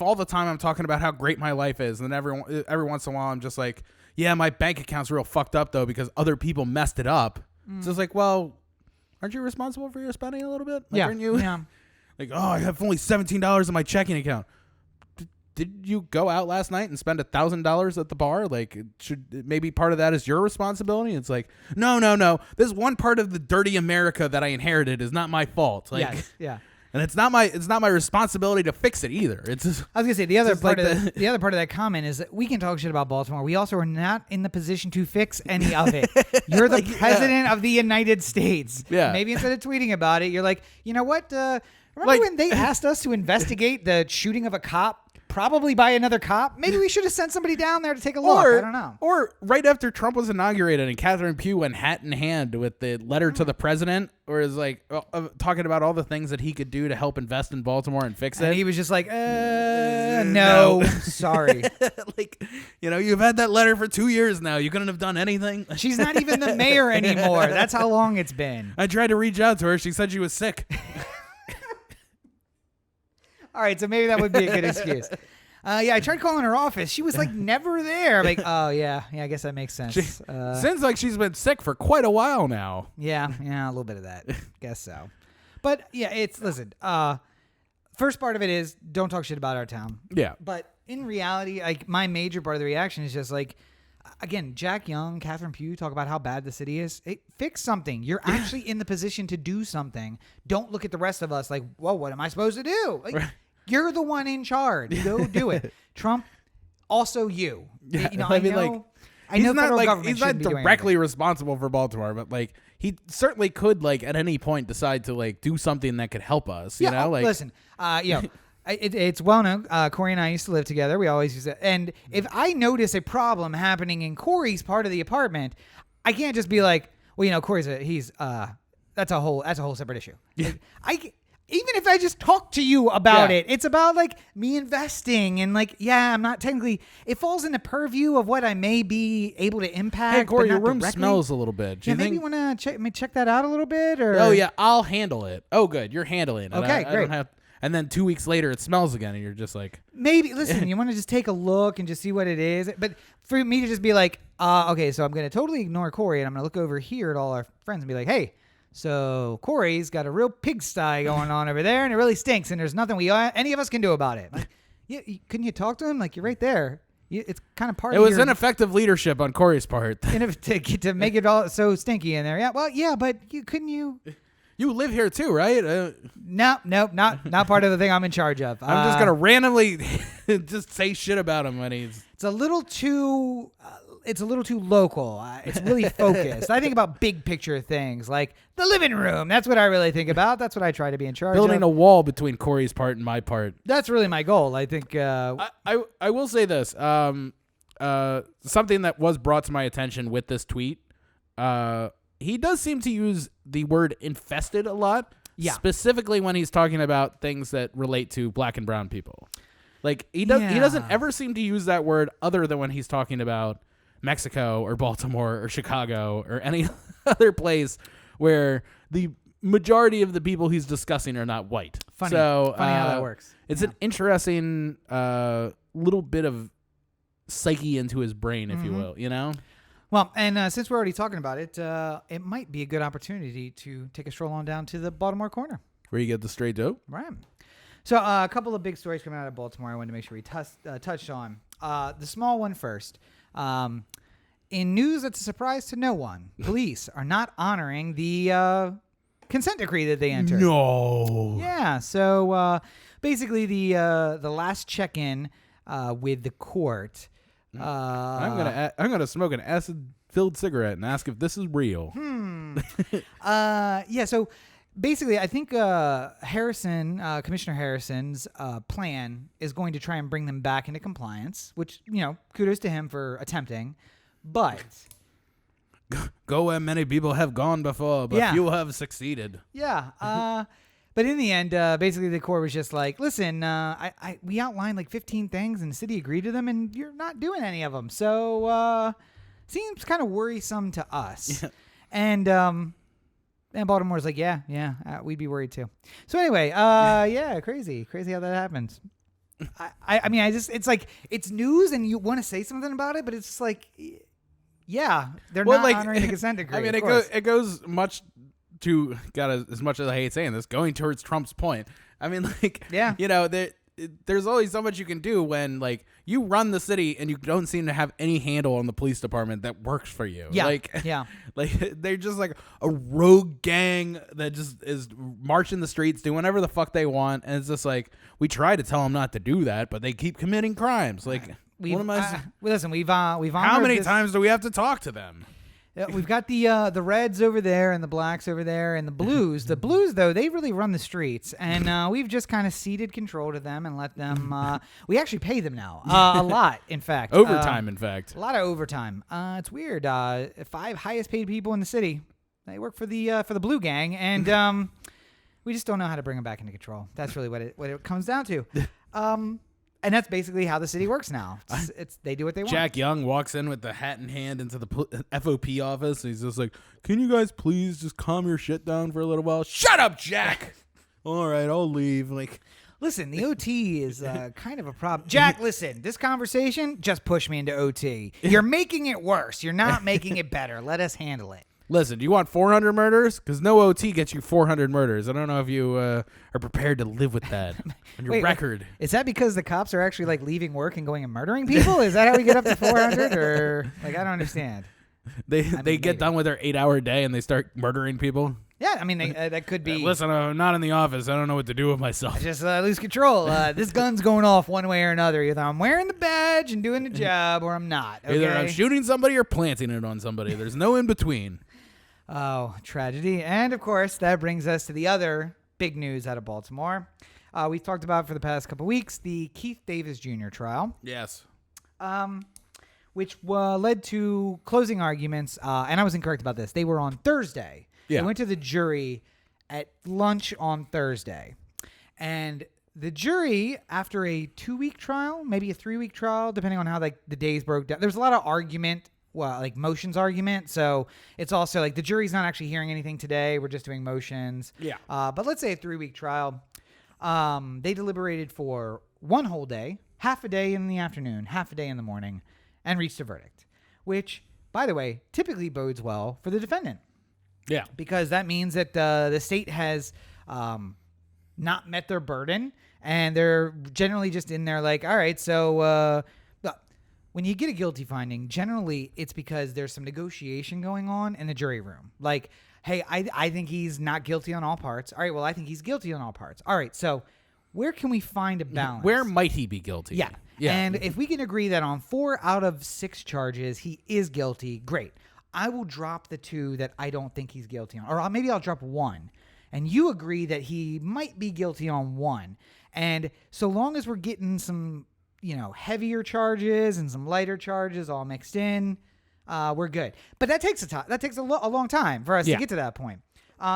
all the time I'm talking about how great my life is, and then every once in a while I'm just like, yeah, my bank account's real fucked up though because other people messed it up. So it's like, well, aren't you responsible for your spending a little bit? Like, aren't you? Yeah. Like, oh, I have only $17 in my checking account. Did you go out last night and spend $1,000 at the bar? Like, maybe part of that is your responsibility? It's like, no. This one part of the dirty America that I inherited is not my fault. Like, Yes. Yeah. and it's not my responsibility to fix it either. It's just, I was gonna say the other just part like of the other part of that comment is that we can talk shit about Baltimore. We also are not in the position to fix any of it. You're the president of the United States. Yeah. Maybe instead of tweeting about it, you're like, you know what? Remember when they asked us to investigate the shooting of a cop? Probably by another cop. Maybe we should have sent somebody down there to take a look. I don't know. Or right after Trump was inaugurated and Catherine Pugh went hat in hand with the letter to the president, or is like talking about all the things that he could do to help invest in Baltimore and fix it. And he was just like, no, sorry. Like, you've had that letter for 2 years now. You couldn't have done anything. She's not even the mayor anymore. That's how long it's been. I tried to reach out to her. She said she was sick. All right, so maybe that would be a good excuse. I tried calling her office. She was like never there. I'm like, oh yeah, I guess that makes sense. Seems like she's been sick for quite a while now. Yeah, a little bit of that. Guess so. But yeah, listen. First part of it is don't talk shit about our town. Yeah. But in reality, like my major part of the reaction is just like, again, Jack Young, Catherine Pugh talk about how bad the city is. Fix something. You're actually in the position to do something. Don't look at the rest of us like, whoa, what am I supposed to do? Like, you're the one in charge. Go do it. Trump, also you. Yeah, I know. I know not federal like government he's not shouldn't be doing directly responsible for Baltimore, but like he certainly could like at any point decide to like do something that could help us. You know, like listen, it's well known. Corey and I used to live together. We always used to. And if I notice a problem happening in Corey's part of the apartment, I can't just be like, well, Corey's that's a whole separate issue. Like, even if I just talk to you about it, it's about like me investing and like, I'm not technically, it falls in the purview of what I may be able to impact. Hey, Corey, but your not room directly. smells a little bit. Do you maybe think? you want to check that out a little bit? Or Oh yeah, I'll handle it. Oh good, you're handling it. Okay, I great. don't have, and then 2 weeks later it smells again, and you're just like, maybe listen. You want to just take a look and just see what it is. But for me to just be like, okay, so I'm going to totally ignore Corey and I'm going to look over here at all our friends and be like, hey. So Corey's got a real pigsty going on over there, and it really stinks, and there's nothing any of us can do about it. Like, couldn't you talk to him? Like, you're right there. It's kind of part of it was ineffective leadership on Corey's part. to make it all so stinky in there. Yeah, well, yeah, but couldn't you? You live here too, right? Nope, not part of the thing I'm in charge of. I'm just gonna randomly just say shit about him when he's. It's a little too. It's a little too local. It's really focused. I think about big picture things like the living room. That's what I really think about. That's what I try to be in charge of. Building a wall between Corey's part and my part. That's really my goal. I think. I will say this. Something that was brought to my attention with this tweet. He does seem to use the word infested a lot. Yeah. Specifically when he's talking about things that relate to black and brown people. Like he doesn't ever seem to use that word other than when he's talking about Mexico or Baltimore or Chicago or any other place where the majority of the people he's discussing are not white. Funny how that works. It's an interesting little bit of psyche into his brain, if you will, Well, and since we're already talking about it, it might be a good opportunity to take a stroll on down to the Baltimore corner. Where you get the straight dope? Right. So a couple of big stories coming out of Baltimore I wanted to make sure we touched on. The small one first. In news that's a surprise to no one, police are not honoring the consent decree that they entered. No. Yeah. So basically, the last check-in with the court. I'm gonna smoke an acid-filled cigarette and ask if this is real. Yeah. So basically, I think Commissioner Harrison's plan is going to try and bring them back into compliance, which, kudos to him for attempting. But go where many people have gone before, but few have succeeded. Yeah. But in the end, basically the court was just like, listen, we outlined like 15 things and the city agreed to them and you're not doing any of them. So seems kind of worrisome to us. Yeah. And Baltimore's like, we'd be worried too. So anyway, crazy how that happens. I mean, it's like, it's news and you want to say something about it, but it's just like, they're not honoring the consent decree. I mean, it goes much to, as much as I hate saying this, going towards Trump's point. I mean, like, there's always so much you can do when, like, you run the city and you don't seem to have any handle on the police department that works for you. Yeah. Like, they're just like a rogue gang that just is marching the streets, doing whatever the fuck they want. And it's just like, we try to tell them not to do that, but they keep committing crimes. Like, listen, we've how many times do we have to talk to them? We've got the reds over there and the blacks over there and the blues. The blues, though, they really run the streets, and we've just kind of ceded control to them and let them. We actually pay them now a lot, in fact. Overtime, in fact. A lot of overtime. It's weird. 5 highest paid people in the city, they work for the blue gang, and we just don't know how to bring them back into control. That's really what it comes down to. And that's basically how the city works now. They do what they want. Jack Young walks in with the hat in hand into the FOP office. And he's just like, can you guys please just calm your shit down for a little while? Shut up, Jack. All right, I'll leave. Like, listen, the OT is kind of a problem. Jack, listen, this conversation just pushed me into OT. You're making it worse. You're not making it better. Let us handle it. Listen, do you want 400 murders? Because no OT gets you 400 murders. I don't know if you are prepared to live with that on your record. Is that because the cops are actually like leaving work and going and murdering people? Is that how we get up to 400? Or like, I don't understand. They get done with their 8-hour day and they start murdering people. Yeah, I mean, that could be. Listen, I'm not in the office. I don't know what to do with myself. I just lose control. This gun's going off one way or another. Either I'm wearing the badge and doing the job, or I'm not. Okay? Either I'm shooting somebody or planting it on somebody. There's no in between. Oh, tragedy. And, of course, that brings us to the other big news out of Baltimore. We've talked about for the past couple weeks the Keith Davis Jr. trial. Yes. Which led to closing arguments. And I was incorrect about this. They were on Thursday. Yeah. They went to the jury at lunch on Thursday. And the jury, after a 2-week trial, maybe a 3-week trial, depending on how like the days broke down, there's a lot of argument, like motions argument. So it's also like the jury's not actually hearing anything today. We're just doing motions. Yeah. But let's say a 3-week trial. They deliberated for one whole day, half a day in the afternoon, half a day in the morning, and reached a verdict, which, by the way, typically bodes well for the defendant. Yeah. Because that means that the state has not met their burden, and they're generally just in there like, all right, so when you get a guilty finding, generally it's because there's some negotiation going on in the jury room. Like, hey, I think he's not guilty on all parts. All right, well, I think he's guilty on all parts. All right, so where can we find a balance? Where might he be guilty? Yeah. And if we can agree that on 4 out of 6 charges he is guilty, great. I will drop the 2 that I don't think he's guilty on. Or maybe I'll drop 1. And you agree that he might be guilty on 1. And so long as we're getting some, heavier charges and some lighter charges all mixed in, we're good. But that takes a long time for us to get to that point.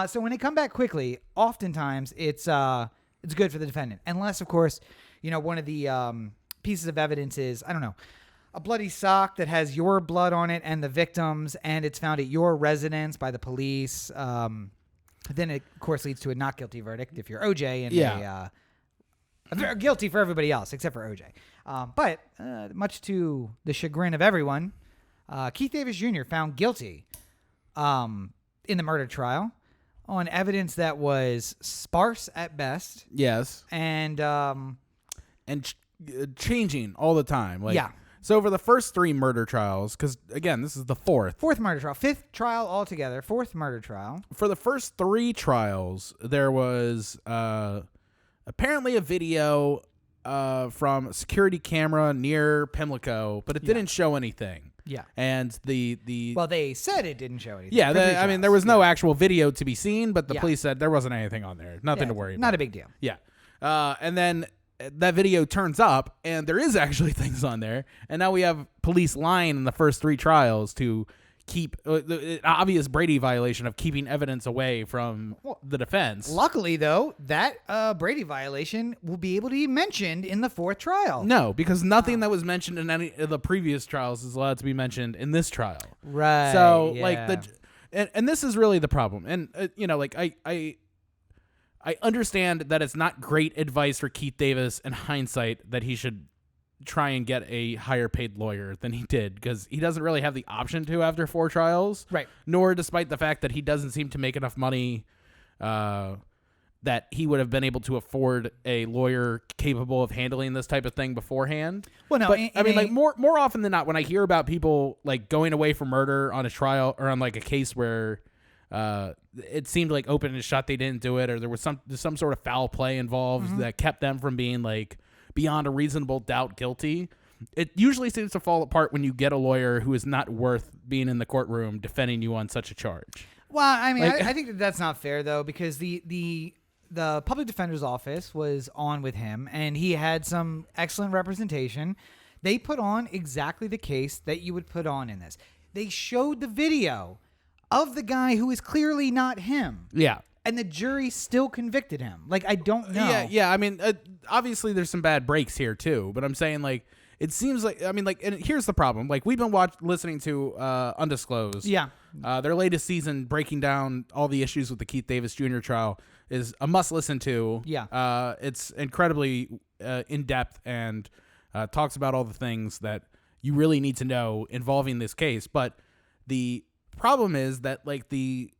So when they come back quickly, oftentimes it's good for the defendant. Unless, of course, one of the pieces of evidence is, I don't know, a bloody sock that has your blood on it and the victim's, and it's found at your residence by the police. Then it, of course, leads to a not guilty verdict if you're OJ, and they're guilty for everybody else except for OJ. But much to the chagrin of everyone, Keith Davis Jr. found guilty in the murder trial on evidence that was sparse at best. Yes. And changing all the time. Like, yeah. So for the first 3 murder trials, because, again, this is the 4th. 4th murder trial. 5th trial altogether. 4th murder trial. For the first 3 trials, there was apparently a video from a security camera near Pimlico, but it didn't show anything. Yeah. And Well, they said it didn't show anything. Yeah, there was no actual video to be seen, but the police said there wasn't anything on there. Nothing to worry about. Not a big deal. Yeah. And then that video turns up, and there is actually things on there. And now we have police lying in the first 3 trials to keep the obvious Brady violation of keeping evidence away from the defense. Luckily, though, that Brady violation will be able to be mentioned in the 4th trial. No, because nothing that was mentioned in any of the previous trials is allowed to be mentioned in this trial. Right. So, yeah. and this is really the problem. And I understand that it's not great advice for Keith Davis in hindsight that he should try and get a higher paid lawyer than he did, because he doesn't really have the option to after 4 trials. Right. Nor despite the fact that he doesn't seem to make enough money that he would have been able to afford a lawyer capable of handling this type of thing beforehand. Well, no, but more often than not, when I hear about people like going away for murder on a trial or on like a case where it seemed like open and shut, they didn't do it, or there was some sort of foul play involved that kept them from being like beyond a reasonable doubt guilty. It usually seems to fall apart when you get a lawyer who is not worth being in the courtroom defending you on such a charge. Well, I mean, I think that's not fair, though, because the public defender's office was on with him, and he had some excellent representation. They put on exactly the case that you would put on in this. They showed the video of the guy who is clearly not him. Yeah. And the jury still convicted him. Like, I don't know. Yeah. I mean, obviously there's some bad breaks here too, but I'm saying like it seems like, I mean, like, and here's the problem. Like, we've been listening to Undisclosed. Yeah. Their latest season breaking down all the issues with the Keith Davis Jr. trial is a must listen to. Yeah. It's incredibly in depth and talks about all the things that you really need to know involving this case. But the problem is that like the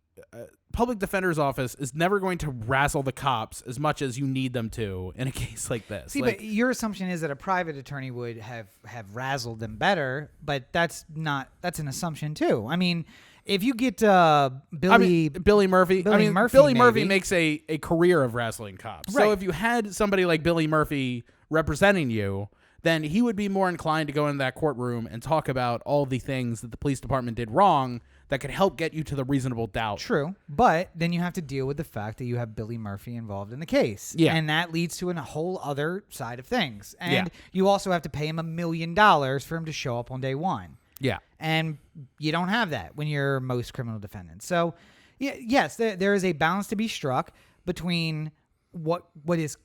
public defender's office is never going to razzle the cops as much as you need them to in a case like this. See, but your assumption is that a private attorney would have razzled them better, but that's an assumption too. I mean, If you get Billy Murphy. Billy Murphy, Billy Murphy maybe. makes a career of wrestling cops. Right. So if you had somebody like Billy Murphy representing you, then he would be more inclined to go into that courtroom and talk about all the things that the police department did wrong that could help get you to the reasonable doubt. True, but then you have to deal with the fact that you have Billy Murphy involved in the case. Yeah. And that leads to a whole other side of things. And Yeah. you also have to pay him $1 million for him to show up on day one. Yeah. And you don't have that when you're most criminal defendants. So, yes, there is a balance to be struck between what is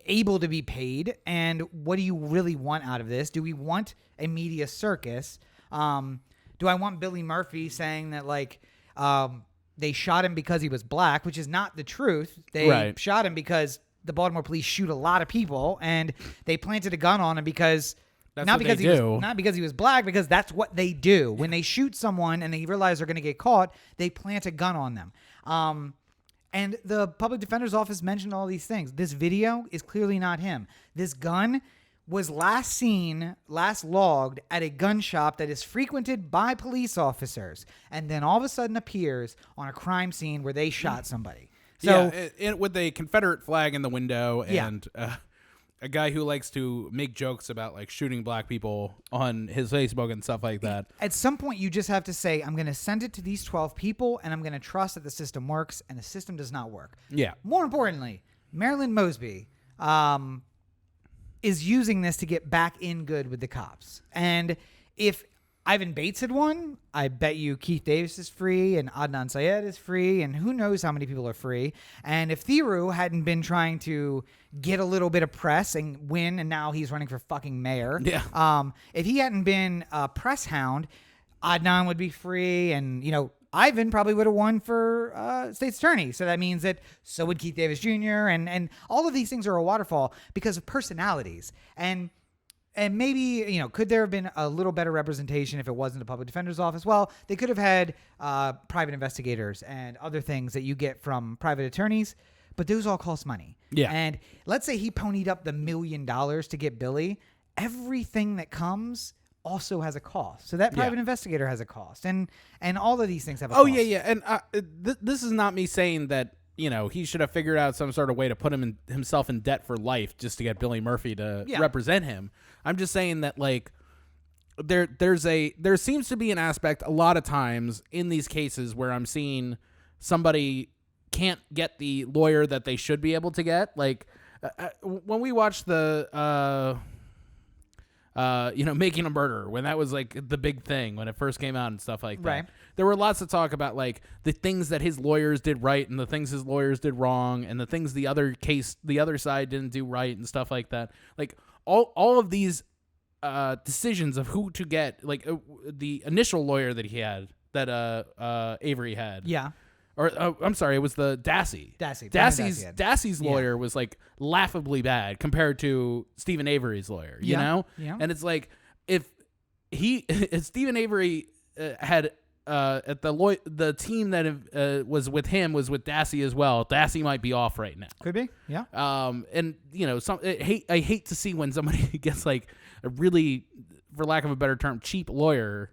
able to be paid and what do you really want out of this? Do we want a media circus? Do I want Billy Murphy saying that, like, they shot him because he was black, which is not the truth. They shot him because the Baltimore police shoot a lot of people, and they planted a gun on him because... Not because he was black, because that's what they do. When they shoot someone and they realize they're going to get caught, they plant a gun on them. And the public defender's office mentioned all these things. This video is clearly not him. This gun was last logged at a gun shop that is frequented by police officers, and then all of a sudden appears on a crime scene where they shot somebody. So, with a Confederate flag in the window and a guy who likes to make jokes about like shooting black people on his Facebook and stuff like that. At some point, you just have to say, I'm going to send it to these 12 people, and I'm going to trust that the system works, and the system does not work. Yeah. More importantly, Marilyn Mosby is using this to get back in good with the cops. And if Ivan Bates had won, I bet you Keith Davis is free and Adnan Syed is free, and who knows how many people are free. And if Thiru hadn't been trying to get a little bit of press and win, and now he's running for fucking mayor. Yeah. If he hadn't been a press hound, Adnan would be free, and Ivan probably would have won for state's attorney. So that means that so would Keith Davis Jr. and all of these things are a waterfall because of personalities. And maybe, could there have been a little better representation if it wasn't a public defender's office? Well, they could have had private investigators and other things that you get from private attorneys, but those all cost money. Yeah. And let's say he ponied up the $1 million to get Billy. Everything that comes also has a cost. So that private investigator has a cost. And all of these things have a cost. Oh, yeah. And this is not me saying that, he should have figured out some sort of way to put himself in debt for life just to get Billy Murphy to represent him. I'm just saying that, like, there seems to be an aspect a lot of times in these cases where I'm seeing somebody can't get the lawyer that they should be able to get. Like, when we watched the Making a Murderer, when that was like the big thing when it first came out and stuff like that. Right. There were lots of talk about like the things that his lawyers did right and the things his lawyers did wrong and the things the other side didn't do right and stuff like that. Like all of these decisions of who to get, like the initial lawyer that he had, that Avery had. Yeah. Or I'm sorry, it was the Dassey. Dassey's lawyer was like laughably bad compared to Stephen Avery's lawyer, you know? Yeah. And it's like if Stephen Avery had at the team that was with him was with Dassey as well, Dassey might be off right now. Could be. Yeah. And I hate to see when somebody gets like a really, for lack of a better term, cheap lawyer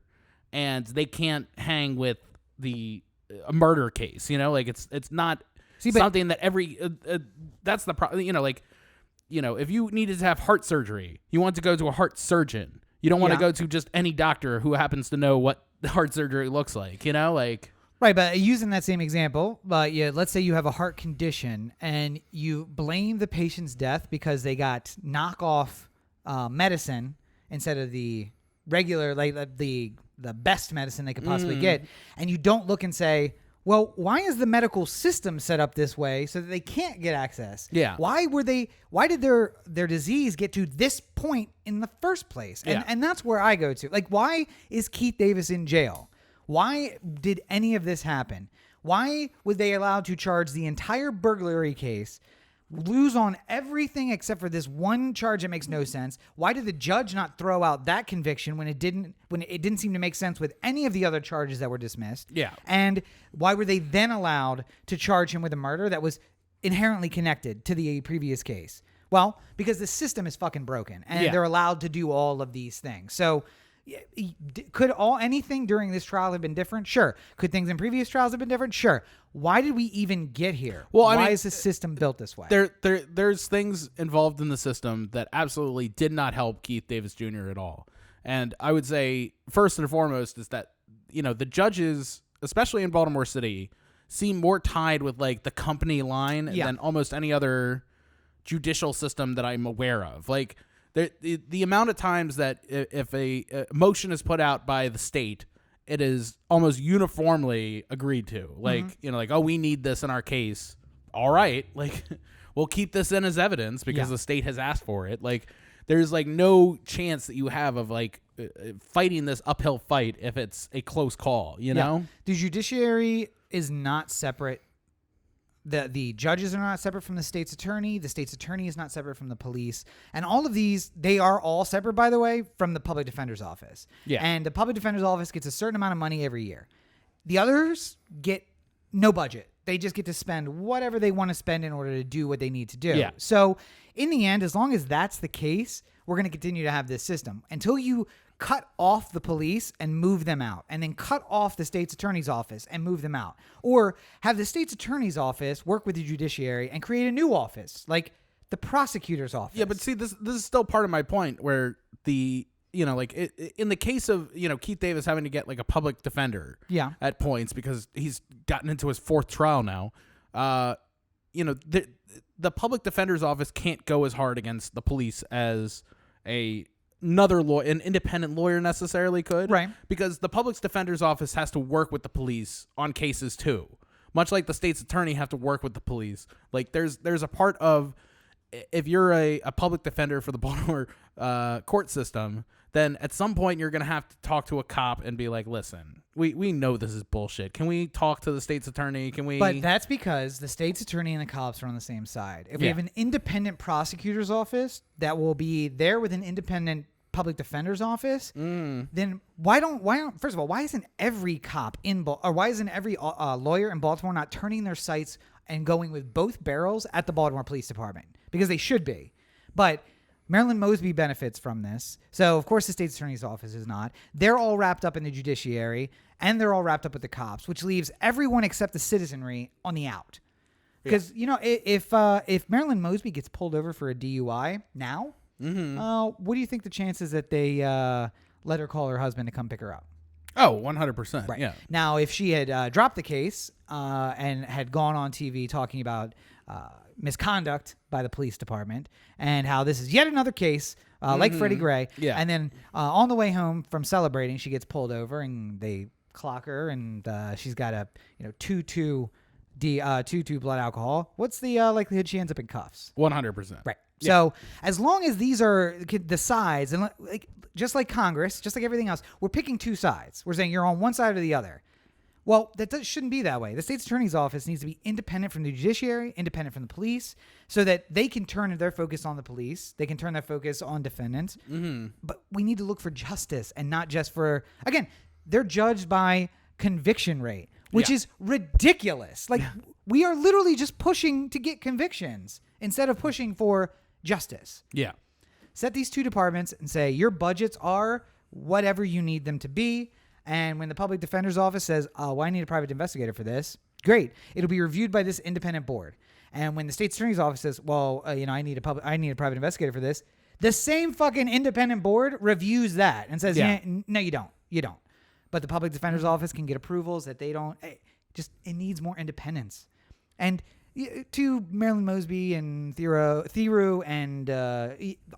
and they can't hang with a murder case, like it's not something that that's the problem, if you needed to have heart surgery, you want to go to a heart surgeon. You don't want to go to just any doctor who happens to know what the heart surgery looks like, Right, but using that same example, let's say you have a heart condition and you blame the patient's death because they got knockoff medicine instead of the regular, like the best medicine they could possibly get, and you don't look and say, well, why is the medical system set up this way so that they can't get access? Yeah. Why did their disease get to this point in the first place? And that's where I go to. Like, why is Keith Davis in jail? Why did any of this happen? Why were they allowed to charge the entire burglary case, lose on everything except for this one charge that makes no sense? Why did the judge not throw out that conviction when it didn't seem to make sense with any of the other charges that were dismissed? Yeah. And why were they then allowed to charge him with a murder that was inherently connected to the previous case? Well, because the system is fucking broken and they're allowed to do all of these things. So, Could anything during this trial have been different? Sure. Could things in previous trials have been different? Sure. Why did we even get here? Well, why is the system built this way? There's things involved in the system that absolutely did not help Keith Davis Jr. at all. And I would say first and foremost is that, the judges, especially in Baltimore City, seem more tied with like the company line than almost any other judicial system that I'm aware of. Like the amount of times that if a motion is put out by the state, it is almost uniformly agreed to. Like, like, oh, we need this in our case. All right. Like, we'll keep this in as evidence because the state has asked for it. Like, there's like no chance that you have of like fighting this uphill fight if it's a close call, you know? The judiciary is not separate. The judges are not separate from the state's attorney. The state's attorney is not separate from the police. And all of these, they are all separate, by the way, from the public defender's office. Yeah. And the public defender's office gets a certain amount of money every year. The others get no budget. They just get to spend whatever they want to spend in order to do what they need to do. Yeah. So in the end, as long as that's the case, we're going to continue to have this system until you cut off the police and move them out, and then cut off the state's attorney's office and move them out, or have the state's attorney's office work with the judiciary and create a new office like the prosecutor's office. Yeah, but see, this is still part of my point where the like in the case of Keith Davis having to get like a public defender at points because he's gotten into his fourth trial now. The public defender's office can't go as hard against the police as another lawyer, an independent lawyer necessarily could, right? Because the public defender's office has to work with the police on cases too, much like the state's attorney have to work with the police. Like there's a part of, if you're a public defender for the Baltimore court system, then at some point you're going to have to talk to a cop and be like, listen, we know this is bullshit. Can we talk to the state's attorney? Can we? But that's because the state's attorney and the cops are on the same side. If we have an independent prosecutor's office that will be there with an independent public defender's office, then why don't first of all, why isn't every cop or why isn't every lawyer in Baltimore not turning their sights and going with both barrels at the Baltimore Police Department? Because they should be. But Marilyn Mosby benefits from this. So, of course, the state's attorney's office is not. They're all wrapped up in the judiciary, and they're all wrapped up with the cops, which leaves everyone except the citizenry on the out. Because, if Marilyn Mosby gets pulled over for a DUI now, what do you think the chances that they let her call her husband to come pick her up? Oh, 100%. Right. Yeah. Now, if she had dropped the case and had gone on TV talking about misconduct by the police department and how this is yet another case like Freddie Gray, and then on the way home from celebrating, she gets pulled over and they clock her, and she's got a 2.2 blood alcohol. What's the likelihood she ends up in cuffs? 100%. Right. Yeah. So as long as these are the sides, and just like Congress, just like everything else, we're picking two sides. We're saying you're on one side or the other. Well, shouldn't be that way. The state's attorney's office needs to be independent from the judiciary, independent from the police, so that they can turn their focus on the police. They can turn their focus on defendants. But we need to look for justice and not just for, again, they're judged by conviction rate, which is ridiculous. Like, we are literally just pushing to get convictions instead of pushing for justice. Yeah. Set these two departments and say your budgets are whatever you need them to be. And when the public defender's office says, well, I need a private investigator for this, great. It'll be reviewed by this independent board. And when the state's attorney's office says, well, I need a private investigator for this, the same fucking independent board reviews that and says, no, you don't. You don't. But the public defender's office can get approvals that they don't. It needs more independence. And to Marilyn Mosby and Thiru and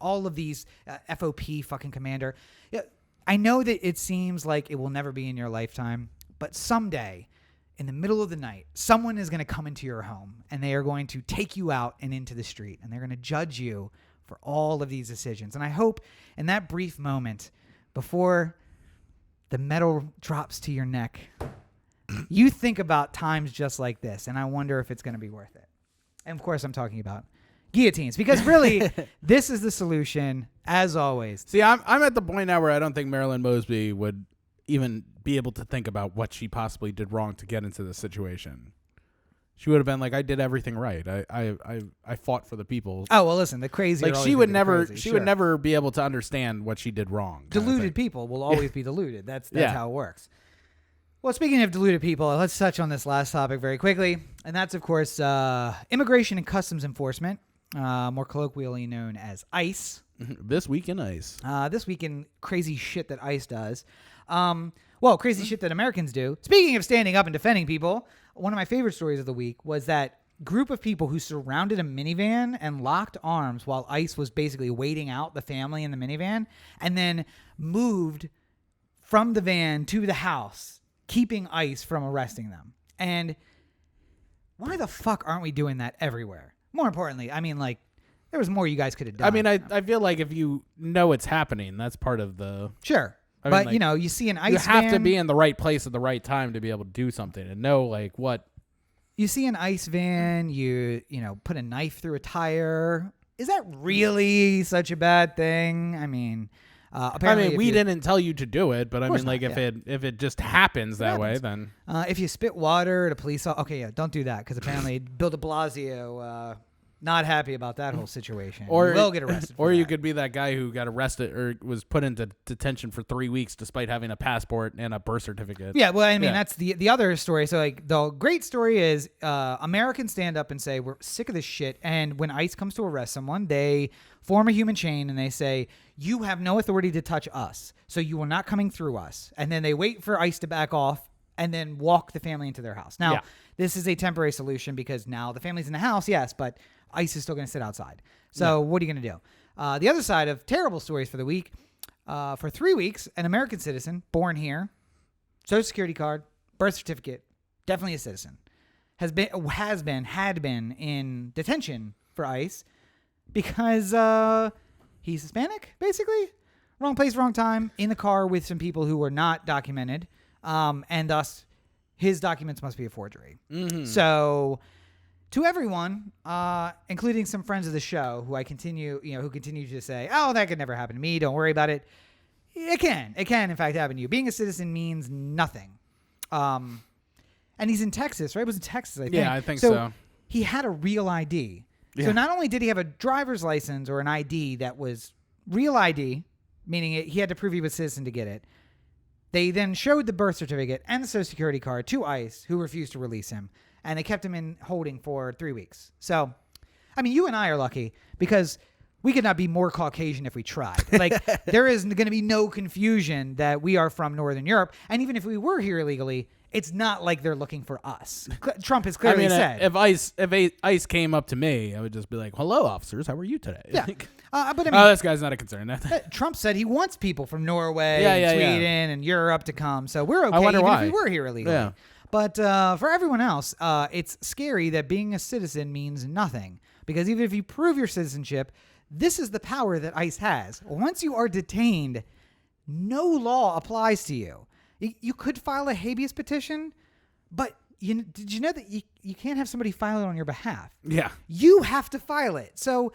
all of these FOP fucking commander, I know that it seems like it will never be in your lifetime, but someday, in the middle of the night, someone is going to come into your home and they are going to take you out and into the street, and they're going to judge you for all of these decisions. And I hope in that brief moment before the metal drops to your neck, you think about times just like this, and I wonder if it's going to be worth it. And of course, I'm talking about guillotines, because really, this is the solution, as always. See, I'm at the point now where I don't think Marilyn Mosby would even be able to think about what she possibly did wrong to get into this situation. She would have been like, I did everything right. I fought for the people. Oh well, listen, the crazy Like she would never be able to understand what she did wrong. Deluded people will always be deluded. That's how it works. Well, speaking of deluded people, let's touch on this last topic very quickly, and that's of course Immigration and Customs Enforcement, more colloquially known as ICE. This week in ICE. This week in crazy shit that ICE does. Well, crazy shit that Americans do. Speaking of standing up and defending people, one of my favorite stories of the week was that group of people who surrounded a minivan and locked arms while ICE was basically waiting out the family in the minivan and then moved from the van to the house, keeping ICE from arresting them. And why the fuck aren't we doing that everywhere? More importantly, I mean, like, there was more you guys could have done. I mean, I feel like if you know it's happening, that's part of the... Sure. I but, mean, like, you know, you see an ICE You have van, to be in the right place at the right time to be able to do something and know, like, what... You see an ICE van, you know, put a knife through a tire. Is that really such a bad thing? I mean, apparently... we didn't tell you to do it, but I mean, like, not, if it just happens that way, then... if you spit water at a police... Okay, yeah, don't do that, because apparently Bill de Blasio... not happy about that whole situation. Or you will get arrested. Or you could be that guy who got arrested or was put into detention for 3 weeks despite having a passport and a birth certificate. Yeah, well, I mean, that's the other story. So, like, the great story is Americans stand up and say, we're sick of this shit. And when ICE comes to arrest someone, they form a human chain and they say, you have no authority to touch us, so you are not coming through us. And then they wait for ICE to back off and then walk the family into their house. Now, this is a temporary solution because now the family's in the house, yes, but ICE is still going to sit outside. So what are you going to do? The other side of terrible stories for the week, for 3 weeks, an American citizen born here, Social Security card, birth certificate, definitely a citizen, had been in detention for ICE because he's Hispanic, basically. Wrong place, wrong time, in the car with some people who were not documented, and thus his documents must be a forgery. Mm-hmm. So... To everyone, including some friends of the show, who continue to say, "Oh, that could never happen to me. Don't worry about it." It can, in fact, happen to you. Being a citizen means nothing. And he's in Texas, right? It was in Texas, I think. Yeah, I think so. He had a real ID. Yeah. So not only did he have a driver's license or an ID that was real ID, meaning he had to prove he was a citizen to get it. They then showed the birth certificate and the Social Security card to ICE, who refused to release him. And they kept him in holding for 3 weeks. So, I mean, you and I are lucky because we could not be more Caucasian if we tried. Like, there is going to be no confusion that we are from Northern Europe. And even if we were here illegally, it's not like they're looking for us. Trump has clearly said. If ICE came up to me, I would just be like, "Hello, officers. How are you today?" Yeah. But I mean, this guy's not a concern. Trump said he wants people from Norway and Sweden and Europe to come. So we're okay even if we were here illegally. Yeah. But for everyone else, it's scary that being a citizen means nothing. Because even if you prove your citizenship, this is the power that ICE has. Once you are detained, no law applies to you. You could file a habeas petition, but did you know that you can't have somebody file it on your behalf? Yeah. You have to file it. So...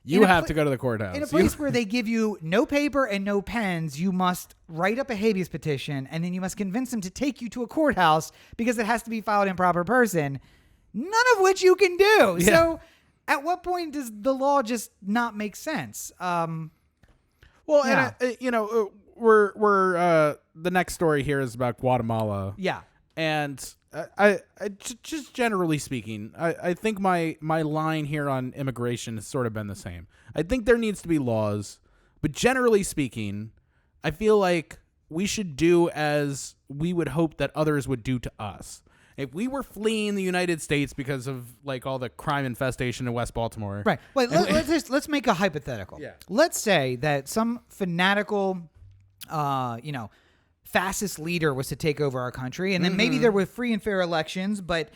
You have to go to the courthouse. In a place where they give you no paper and no pens, you must write up a habeas petition, and then you must convince them to take you to a courthouse because it has to be filed in proper person, none of which you can do. Yeah. So at what point does the law just not make sense? And we're the next story here is about Guatemala. Yeah. And I just generally speaking, I think my line here on immigration has sort of been the same. I think there needs to be laws, but generally speaking, I feel like we should do as we would hope that others would do to us. If we were fleeing the United States because of like all the crime infestation in West Baltimore, right? Wait, let's make a hypothetical. Yeah. Let's say that some fanatical, fascist leader was to take over our country, and then maybe there were free and fair elections, but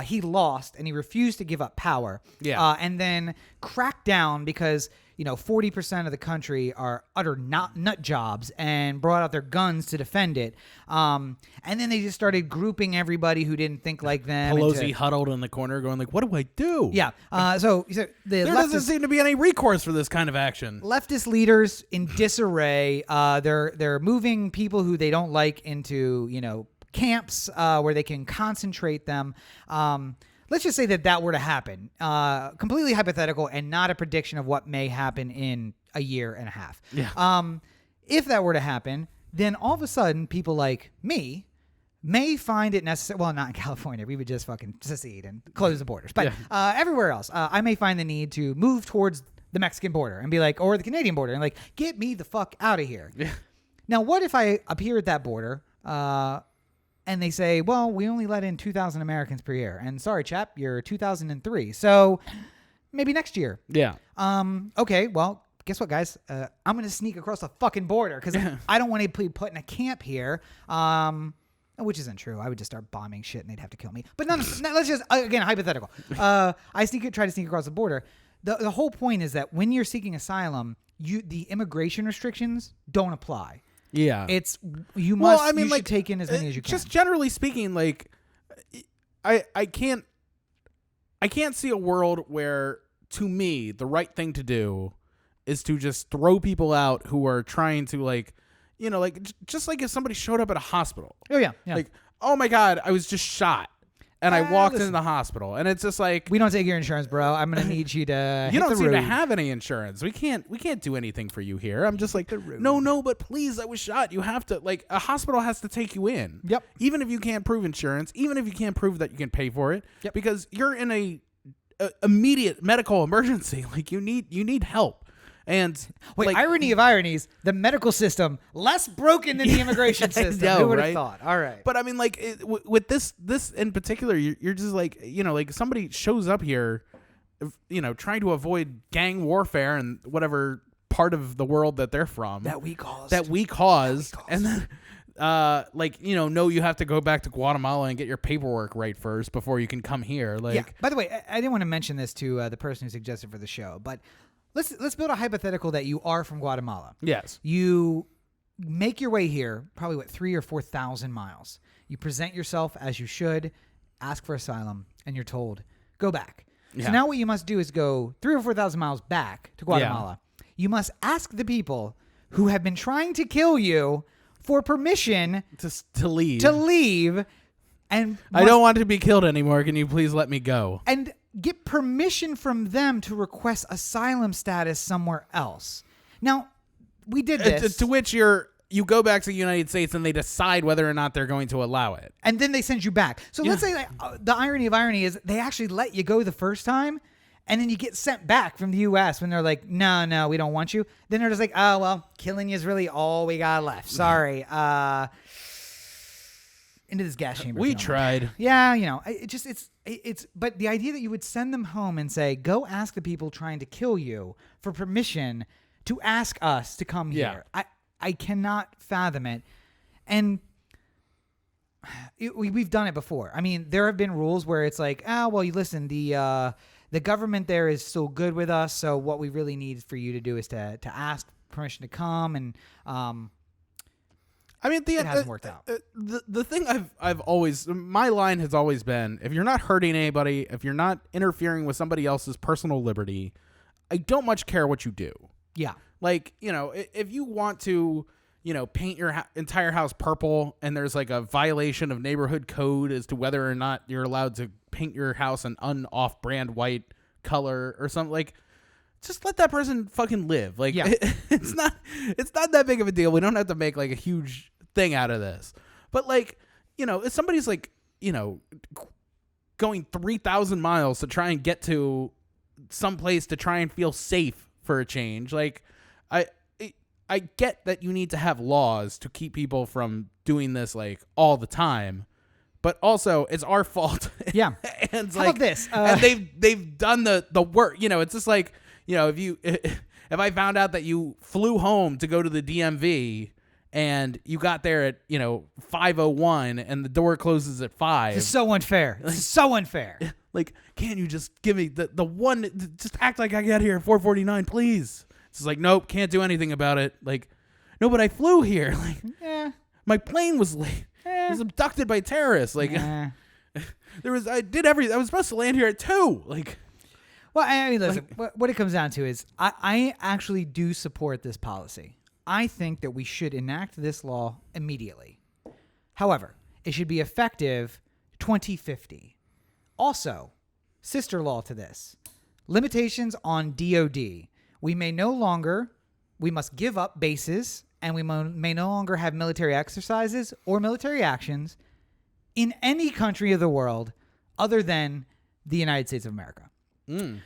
he lost and he refused to give up power. Yeah. And then cracked down because 40% of the country are utter nut jobs and brought out their guns to defend it. And then they just started grouping everybody who didn't think like them. Pelosi huddled in the corner going like, what do I do? Yeah. So there doesn't seem to be any recourse for this kind of action. Leftist leaders in disarray. They're moving people who they don't like into, camps where they can concentrate them. let's just say that were to happen, completely hypothetical and not a prediction of what may happen in a year and a half. Yeah. If that were to happen, then all of a sudden people like me may find it necessary. Well, not in California. We would just fucking secede and close the borders. But everywhere else, I may find the need to move towards the Mexican border and be like, or the Canadian border, and like, get me the fuck out of here. Yeah. Now, what if I appear at that border and they say, well, we only let in 2,000 Americans per year. And sorry, chap, you're 2003. So maybe next year. Yeah. Okay, well, guess what, guys? I'm going to sneak across the fucking border because I don't want to be put in a camp here. Which isn't true. I would just start bombing shit and they'd have to kill me. But no, let's just, again, hypothetical. I try to sneak across the border. The whole point is that when you're seeking asylum, the immigration restrictions don't apply. Yeah. It's, you should take in as many as you can. Just generally speaking, like, I can't see a world where, to me, the right thing to do is to just throw people out who are trying to, like, you know, like, just like if somebody showed up at a hospital. Oh, yeah. Like, oh, my God, I was just shot. And I walked into the hospital. And it's just like... We don't take your insurance, bro. I'm going to need you to You hit don't the seem to road. have any insurance. We can't do anything for you here. I'm just like, no, but please, I was shot. You have to... Like, a hospital has to take you in. Yep. Even if you can't prove insurance. Even if you can't prove that you can pay for it. Yep. Because you're in a immediate medical emergency. Like, you need help. And wait, like, irony of ironies, the medical system less broken than the immigration system. know, Who would have right? thought? All right. But I mean, like, with this in particular, you're just like, you know, like somebody shows up here, you know, trying to avoid gang warfare and whatever part of the world that they're from that we caused, and then like, you know, no, you have to go back to Guatemala and get your paperwork right first before you can come here. Like, yeah. By the way, I didn't want to mention this to the person who suggested for the show, but let's build a hypothetical that you are from Guatemala. Yes. You make your way here, probably 3,000 or 4,000 miles. You present yourself as you should, ask for asylum, and you're told, go back. Yeah. So now what you must do is go 3,000 or 4,000 miles back to Guatemala. Yeah. You must ask the people who have been trying to kill you for permission to leave. And I don't want to be killed anymore. Can you please let me go? And get permission from them to request asylum status somewhere else. Now, we did this. To which you go back to the United States and they decide whether or not they're going to allow it. And then they send you back. So let's say the irony of irony is they actually let you go the first time, and then you get sent back from the U.S. when they're like, no, we don't want you. Then they're just like, oh, well, killing you is really all we got left. Sorry. Into this gas chamber. We tried. Yeah, you know, it's but the idea that you would send them home and say, go ask the people trying to kill you for permission to ask us to come here. I cannot fathom it. And we've done it before. I mean, there have been rules where it's like, well, you listen, the government there is still good with us, so what we really need for you to do is to ask permission to come, and I mean, it hasn't worked out. The thing I've always, my line has always been, if you're not hurting anybody, if you're not interfering with somebody else's personal liberty, I don't much care what you do. Yeah. Like, you know, if you want to, you know, paint your entire house purple and there's like a violation of neighborhood code as to whether or not you're allowed to paint your house an off-brand white color or something, like, just let that person fucking live. Like, yeah. It's not that big of a deal. We don't have to make like a huge thing out of this. But like, you know, if somebody's like, you know, going 3,000 miles to try and get to some place to try and feel safe for a change, like, I get that you need to have laws to keep people from doing this like all the time, but also it's our fault. Yeah. And how about this? And they've done the work. You know, it's just like, you know, if I found out that you flew home to go to the DMV and you got there at, you know, 5:01 and the door closes at 5. This is so unfair. This is so unfair. Like, can't you just give me the one, just act like I got here at 4:49, please? It's like, nope, can't do anything about it. Like, no, but I flew here. Like, my plane was late. I was abducted by terrorists. Like, I was supposed to land here at 2. Like, well, I mean, listen, what it comes down to is I actually do support this policy. I think that we should enact this law immediately. However, it should be effective 2050. Also, sister law to this. Limitations on DOD. We must give up bases, and we may no longer have military exercises or military actions in any country of the world other than the United States of America.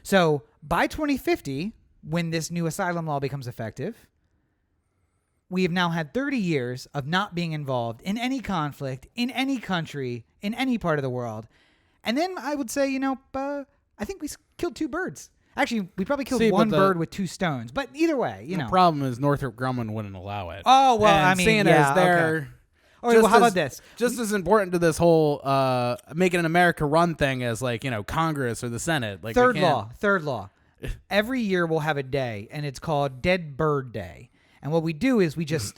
So by 2050, when this new asylum law becomes effective, we have now had 30 years of not being involved in any conflict, in any country, in any part of the world. And then I would say, I think we killed 2 birds. Actually, we probably killed one bird with 2 stones. But either way, The problem is Northrop Grumman wouldn't allow it. Oh, well, and seeing as they're... Okay. All right, well, how about this? Just as important to this whole making an America run thing as Congress or the Senate. Like third law. Every year we'll have a day, and it's called Dead Bird Day. And what we do is is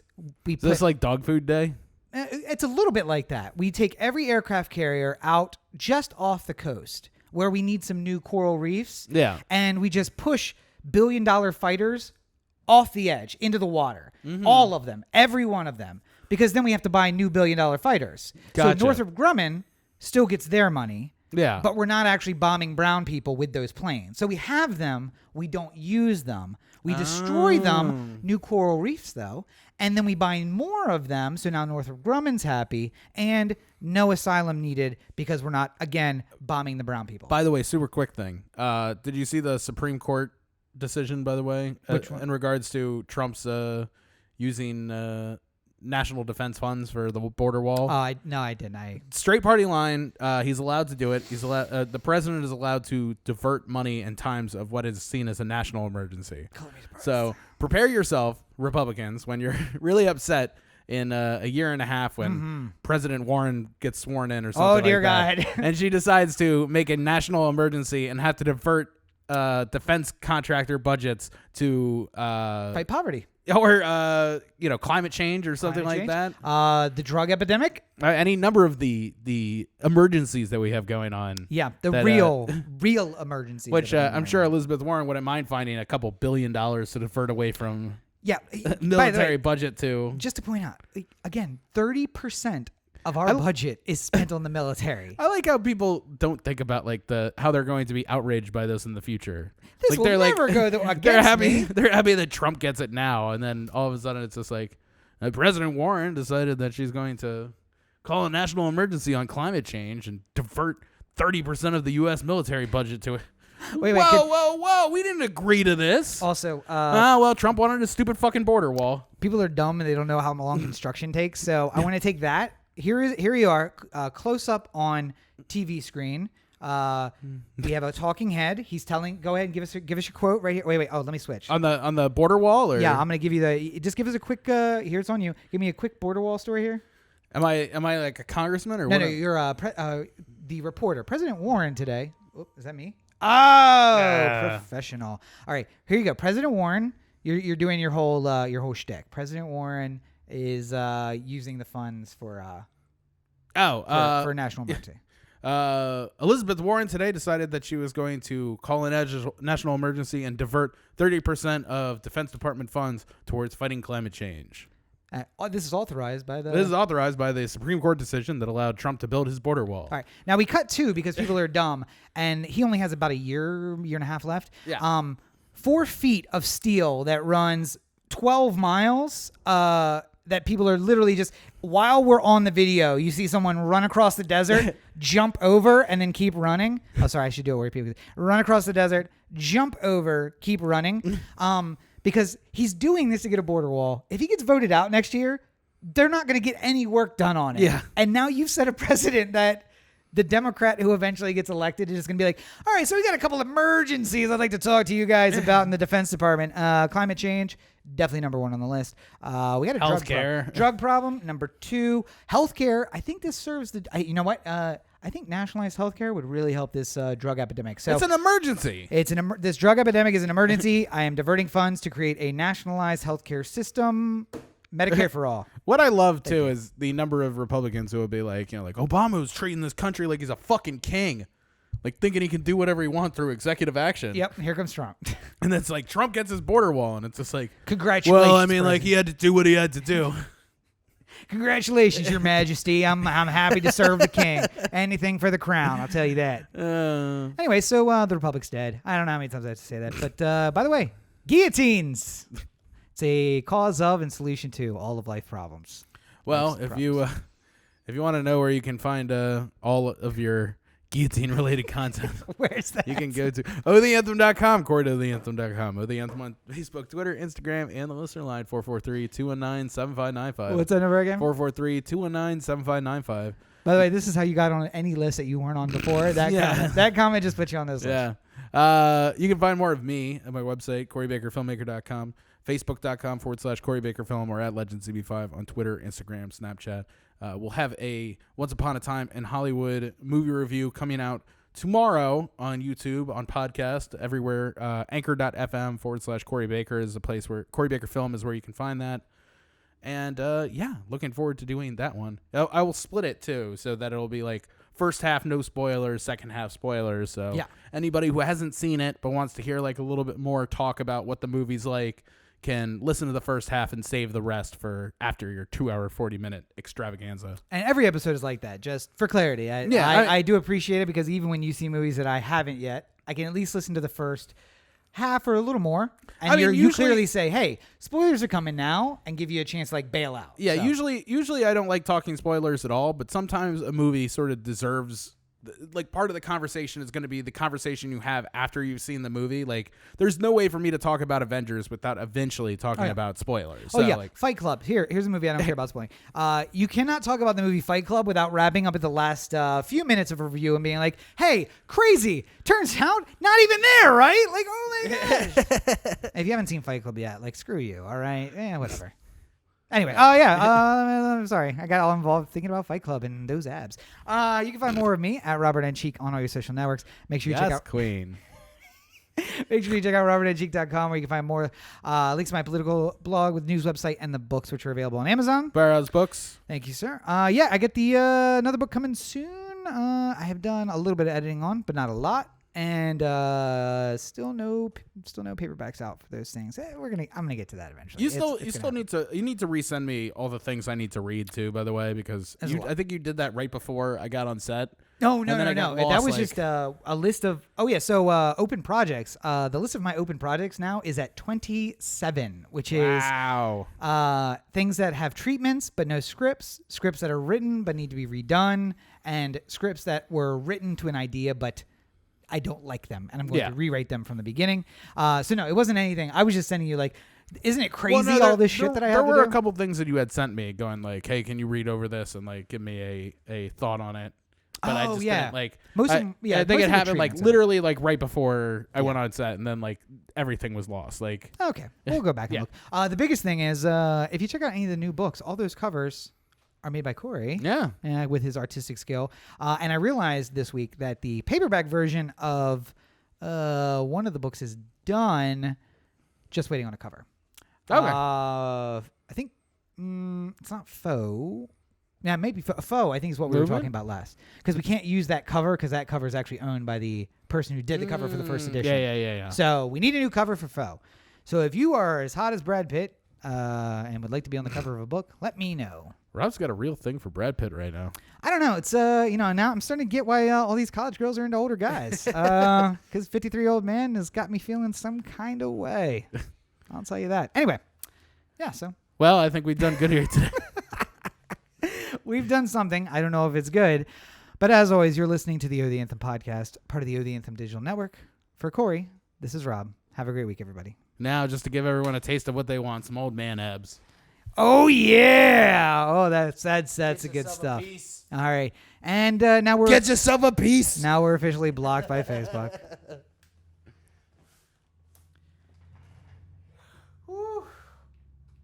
this like Dog Food Day? It's a little bit like that. We take every aircraft carrier out just off the coast where we need some new coral reefs. Yeah. And we just push billion-dollar fighters off the edge into the water. All of them. Every one of them. Because then we have to buy new billion-dollar fighters. Gotcha. So Northrop Grumman still gets their money. Yeah. But we're not actually bombing brown people with those planes. So we have them. We don't use them. We destroy them. New coral reefs, though. And then we buy more of them. So now Northrop Grumman's happy. And no asylum needed because we're not, again, bombing the brown people. By the way, super quick thing. Did you see the Supreme Court decision, by the way? Which one? In regards to Trump's using... national defense funds for the border wall. No, I didn't. Straight party line. He's allowed to do it. He's allowed. The president is allowed to divert money in times of what is seen as a national emergency. So prepare yourself, Republicans, when you're really upset in a year and a half when President Warren gets sworn in or something. Oh dear like God! And she decides to make a national emergency and have to divert defense contractor budgets to fight poverty. Or climate change or something like that. The drug epidemic. Any number of the emergencies that we have going on. Yeah, real emergencies. Which I'm sure Elizabeth Warren wouldn't mind finding a couple $1 billion to divert away from. Yeah, military budget to. Just to point out, again, 30% of our budget is spent on the military. I like how people don't think about how they're going to be outraged by this in the future. This will never go against me. They're happy that Trump gets it now, and then all of a sudden it's just like President Warren decided that she's going to call a national emergency on climate change and divert 30% of the U.S. military budget to it. Wait, whoa! We didn't agree to this. Also, Trump wanted a stupid fucking border wall. People are dumb and they don't know how long construction takes. So I want to take that. Here you are, close up on TV screen. We have a talking head. He's telling. Go ahead and give us your quote right here. Wait. Oh, let me switch. On the border wall, or yeah, I'm gonna give you just give us a quick. Here, it's on you. Give me a quick border wall story here. Am I like a congressman or no? what? No, you're the reporter. President Warren today. Oh, is that me? Oh, professional. All right, here you go. President Warren. You're doing your whole shtick. President Warren is using the funds for a national emergency. Elizabeth Warren today decided that she was going to call an national emergency and divert 30% of Defense Department funds towards fighting climate change. This is authorized by the Supreme Court decision that allowed Trump to build his border wall. All right. Now we cut 2 because people are dumb, and he only has about a year and a half left. Yeah. 4 feet of steel that runs 12 miles. That people are literally just, while we're on the video, you see someone run across the desert, jump over, and then keep running. Oh, sorry, I should do it where people run across the desert, jump over, keep running. Because he's doing this to get a border wall. If he gets voted out next year, they're not going to get any work done on it. Yeah. And now you've set a precedent that the Democrat who eventually gets elected is just going to be like, all right, so we got a couple of emergencies I'd like to talk to you guys about in the Defense Department. Climate change, definitely number 1 on the list. We got a drug problem. Number 2, healthcare. I think this serves you know what? I think nationalized healthcare would really help this drug epidemic. So it's an emergency. This drug epidemic is an emergency. I am diverting funds to create a nationalized healthcare system. Medicare for all. What I love too is the number of Republicans who will be like, like Obama's treating this country like he's a fucking king, like thinking he can do whatever he wants through executive action. Yep, here comes Trump. And it's like Trump gets his border wall, and it's just like, congratulations. Well, I mean, like he had to do what he had to do. Congratulations, Your Majesty. I'm happy to serve the king. Anything for the crown, I'll tell you that. Anyway, so the Republic's dead. I don't know how many times I have to say that. But by the way, guillotines. It's a cause of and solution to all of life problems. Well, if you want to know where you can find all of your guillotine-related content, where's that? You can go to OTheAnthem.com, CoreyToTheAnthem.com, O The Anthem on Facebook, Twitter, Instagram, and the listener line, 443-219-7595. What's that number again? 443-219-7595. By the way, this is how you got on any list that you weren't on before. That comment just put you on this list. Yeah. You can find more of me at my website, CoreyBakerFilmmaker.com, Facebook.com/CoreyBakerFilm, or at LegendsCB5 on Twitter, Instagram, Snapchat. We'll have a Once Upon a Time in Hollywood movie review coming out tomorrow on YouTube, on podcast, everywhere. Anchor.fm/Corey Baker is the place where Corey Baker Film is where you can find that. And looking forward to doing that one. I will split it too, so that it'll be like first half no spoilers, second half spoilers. So anybody who hasn't seen it but wants to hear like a little bit more talk about what the movie's like can listen to the first half and save the rest for after your 2-hour, 40-minute extravaganza. And every episode is like that, just for clarity. I do appreciate it because even when you see movies that I haven't yet, I can at least listen to the first half or a little more. And you clearly say, hey, spoilers are coming now, and give you a chance to like bail out. Yeah, so. Usually I don't like talking spoilers at all, but sometimes a movie sort of deserves... Like part of the conversation is going to be the conversation you have after you've seen the movie. Like there's no way for me to talk about Avengers without eventually talking about spoilers. So, Fight Club. Here's a movie I don't care about spoiling. You cannot talk about the movie Fight Club without wrapping up at the last few minutes of a review and being like, hey, crazy. Turns out not even there, right? Like, oh my gosh. If you haven't seen Fight Club yet, like screw you. All right. Whatever. Anyway, I'm sorry. I got all involved thinking about Fight Club and those abs. You can find more of me at Robert N. Cheek on all your social networks. Make sure you check out Queen. Make sure you check out robertncheek.com where you can find more links to my political blog with news website and the books which are available on Amazon. Barrow's Books. Thank you, sir. I get the another book coming soon. I have done a little bit of editing on, but not a lot. And still no paperbacks out for those things. I'm gonna get to that eventually. You still need to resend me all the things I need to read too. By the way, because I think you did that right before I got on set. No. That was just a list of. So open projects. The list of my open projects now is at 27, which is things that have treatments but no scripts that are written but need to be redone, and scripts that were written to an idea but I don't like them, and I'm going to rewrite them from the beginning. So no, it wasn't anything. I was just sending you like, isn't it crazy all this shit that I have to do? There were a couple things that you had sent me going like, hey, can you read over this and like give me a thought on it? But I just didn't like. I think it happened like literally like right before I went on set, and then like everything was lost. Like okay, we'll go back and look. The biggest thing is if you check out any of the new books, all those covers are made by Corey. With his artistic skill. And I realized this week that the paperback version of one of the books is done, just waiting on a cover. Okay. I think it's not faux. Yeah, maybe faux. I think is what we were talking about last. Because we can't use that cover because that cover is actually owned by the person who did the cover for the first edition. Yeah. So we need a new cover for faux. So if you are as hot as Brad Pitt and would like to be on the cover of a book, let me know. Rob's got a real thing for Brad Pitt right now. I don't know. It's now I'm starting to get why all these college girls are into older guys. Because 53-year-old man has got me feeling some kind of way. I'll tell you that. Anyway, so. Well, I think we've done good here today. We've done something. I don't know if it's good, but as always, you're listening to the O The Anthem podcast, part of the O The Anthem digital network. For Corey, this is Rob. Have a great week, everybody. Now, just to give everyone a taste of what they want, some old man abs. Oh yeah! Oh, that's a good stuff. All right, and now we're get yourself a piece. Now we're officially blocked by Facebook.